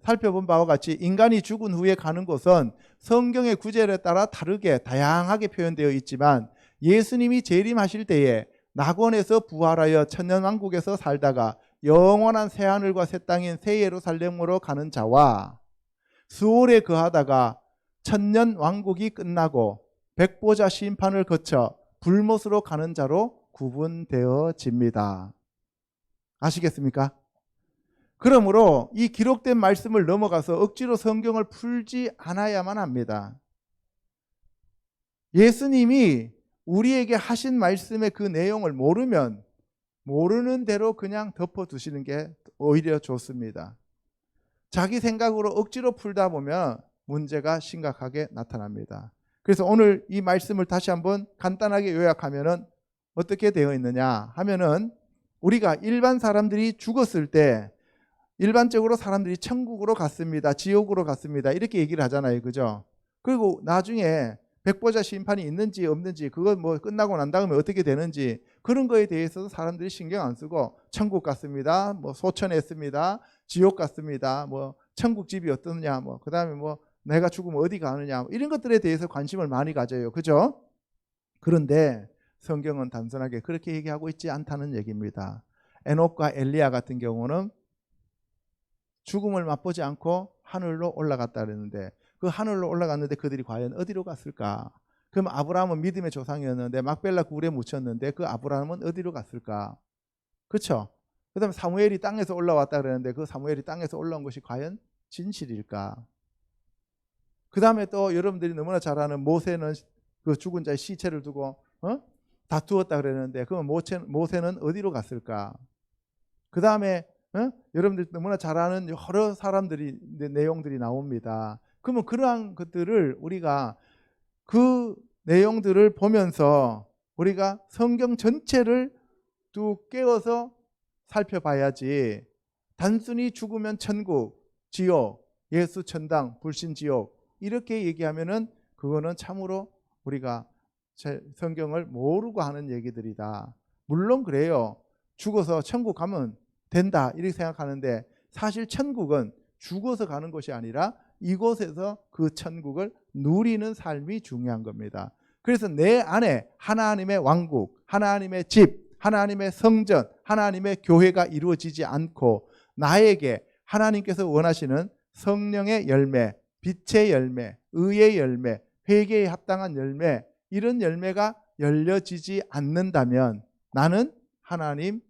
살펴본 바와 같이 인간이 죽은 후에 가는 곳은 성경의 구절에 따라 다르게 다양하게 표현되어 있지만 예수님이 재림하실 때에 낙원에서 부활하여 천년왕국에서 살다가 영원한 새하늘과 새 땅인 새 예루살렘으로 가는 자와 수월에 거하다가 천년 왕국이 끝나고 백보자 심판을 거쳐 불못으로 가는 자로 구분되어집니다. 아시겠습니까? 그러므로 이 기록된 말씀을 넘어가서 억지로 성경을 풀지 않아야만 합니다. 예수님이 우리에게 하신 말씀의 그 내용을 모르면 모르는 대로 그냥 덮어두시는 게 오히려 좋습니다. 자기 생각으로 억지로 풀다 보면 문제가 심각하게 나타납니다. 그래서 오늘 이 말씀을 다시 한번 간단하게 요약하면은 어떻게 되어 있느냐 하면은, 우리가 일반 사람들이 죽었을 때 일반적으로 사람들이 천국으로 갔습니다, 지옥으로 갔습니다, 이렇게 얘기를 하잖아요. 그죠? 그리고 나중에 백보자 심판이 있는지 없는지, 그거 뭐 끝나고 난 다음에 어떻게 되는지, 그런 거에 대해서도 사람들이 신경 안 쓰고 천국 갔습니다, 뭐 소천했습니다, 지옥 갔습니다, 뭐 천국 집이 어떠냐, 뭐 그다음에 뭐 내가 죽으면 어디 가느냐, 뭐 이런 것들에 대해서 관심을 많이 가져요. 그죠? 그런데 성경은 단순하게 그렇게 얘기하고 있지 않다는 얘기입니다. 에녹과 엘리야 같은 경우는 죽음을 맛보지 않고 하늘로 올라갔다 그랬는데, 그 하늘로 올라갔는데 그들이 과연 어디로 갔을까? 그럼 아브라함은 믿음의 조상이었는데 막벨라 굴에 묻혔는데 그 아브라함은 어디로 갔을까? 그렇죠? 그 다음에 사무엘이 땅에서 올라왔다 그랬는데 그 사무엘이 땅에서 올라온 것이 과연 진실일까? 그 다음에 또 여러분들이 너무나 잘 아는 모세는 그 죽은 자의 시체를 두고 다투었다 그랬는데 그럼 모세는 어디로 갔을까? 그 다음에 여러분들이 너무나 잘 아는 여러 사람들이 내용들이 나옵니다. 그러면 그러한 것들을 우리가 그 내용들을 보면서 우리가 성경 전체를 쭉 깨워서 살펴봐야지, 단순히 죽으면 천국, 지옥, 예수 천당, 불신 지옥 이렇게 얘기하면은 그거는 참으로 우리가 성경을 모르고 하는 얘기들이다. 물론 그래요. 죽어서 천국 가면 된다 이렇게 생각하는데, 사실 천국은 죽어서 가는 것이 아니라 이곳에서 그 천국을 누리는 삶이 중요한 겁니다. 그래서 내 안에 하나님의 왕국, 하나님의 집, 하나님의 성전, 하나님의 교회가 이루어지지 않고 나에게 하나님께서 원하시는 성령의 열매, 빛의 열매, 의의 열매, 회개에 합당한 열매, 이런 열매가 열려지지 않는다면 나는 하나님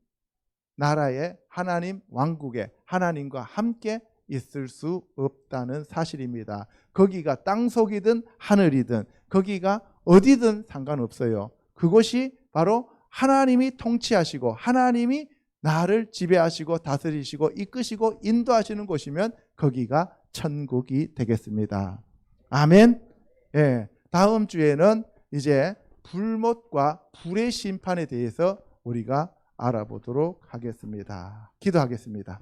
나라의, 하나님 왕국의 하나님과 함께 있을 수 없다는 사실입니다. 거기가 땅속이든 하늘이든 거기가 어디든 상관없어요. 그것이 바로 하나님이 통치하시고 하나님이 나를 지배하시고 다스리시고 이끄시고 인도하시는 곳이면 거기가 천국이 되겠습니다. 아멘. 예, 다음 주에는 이제 불못과 불의 심판에 대해서 우리가 알아보도록 하겠습니다. 기도하겠습니다.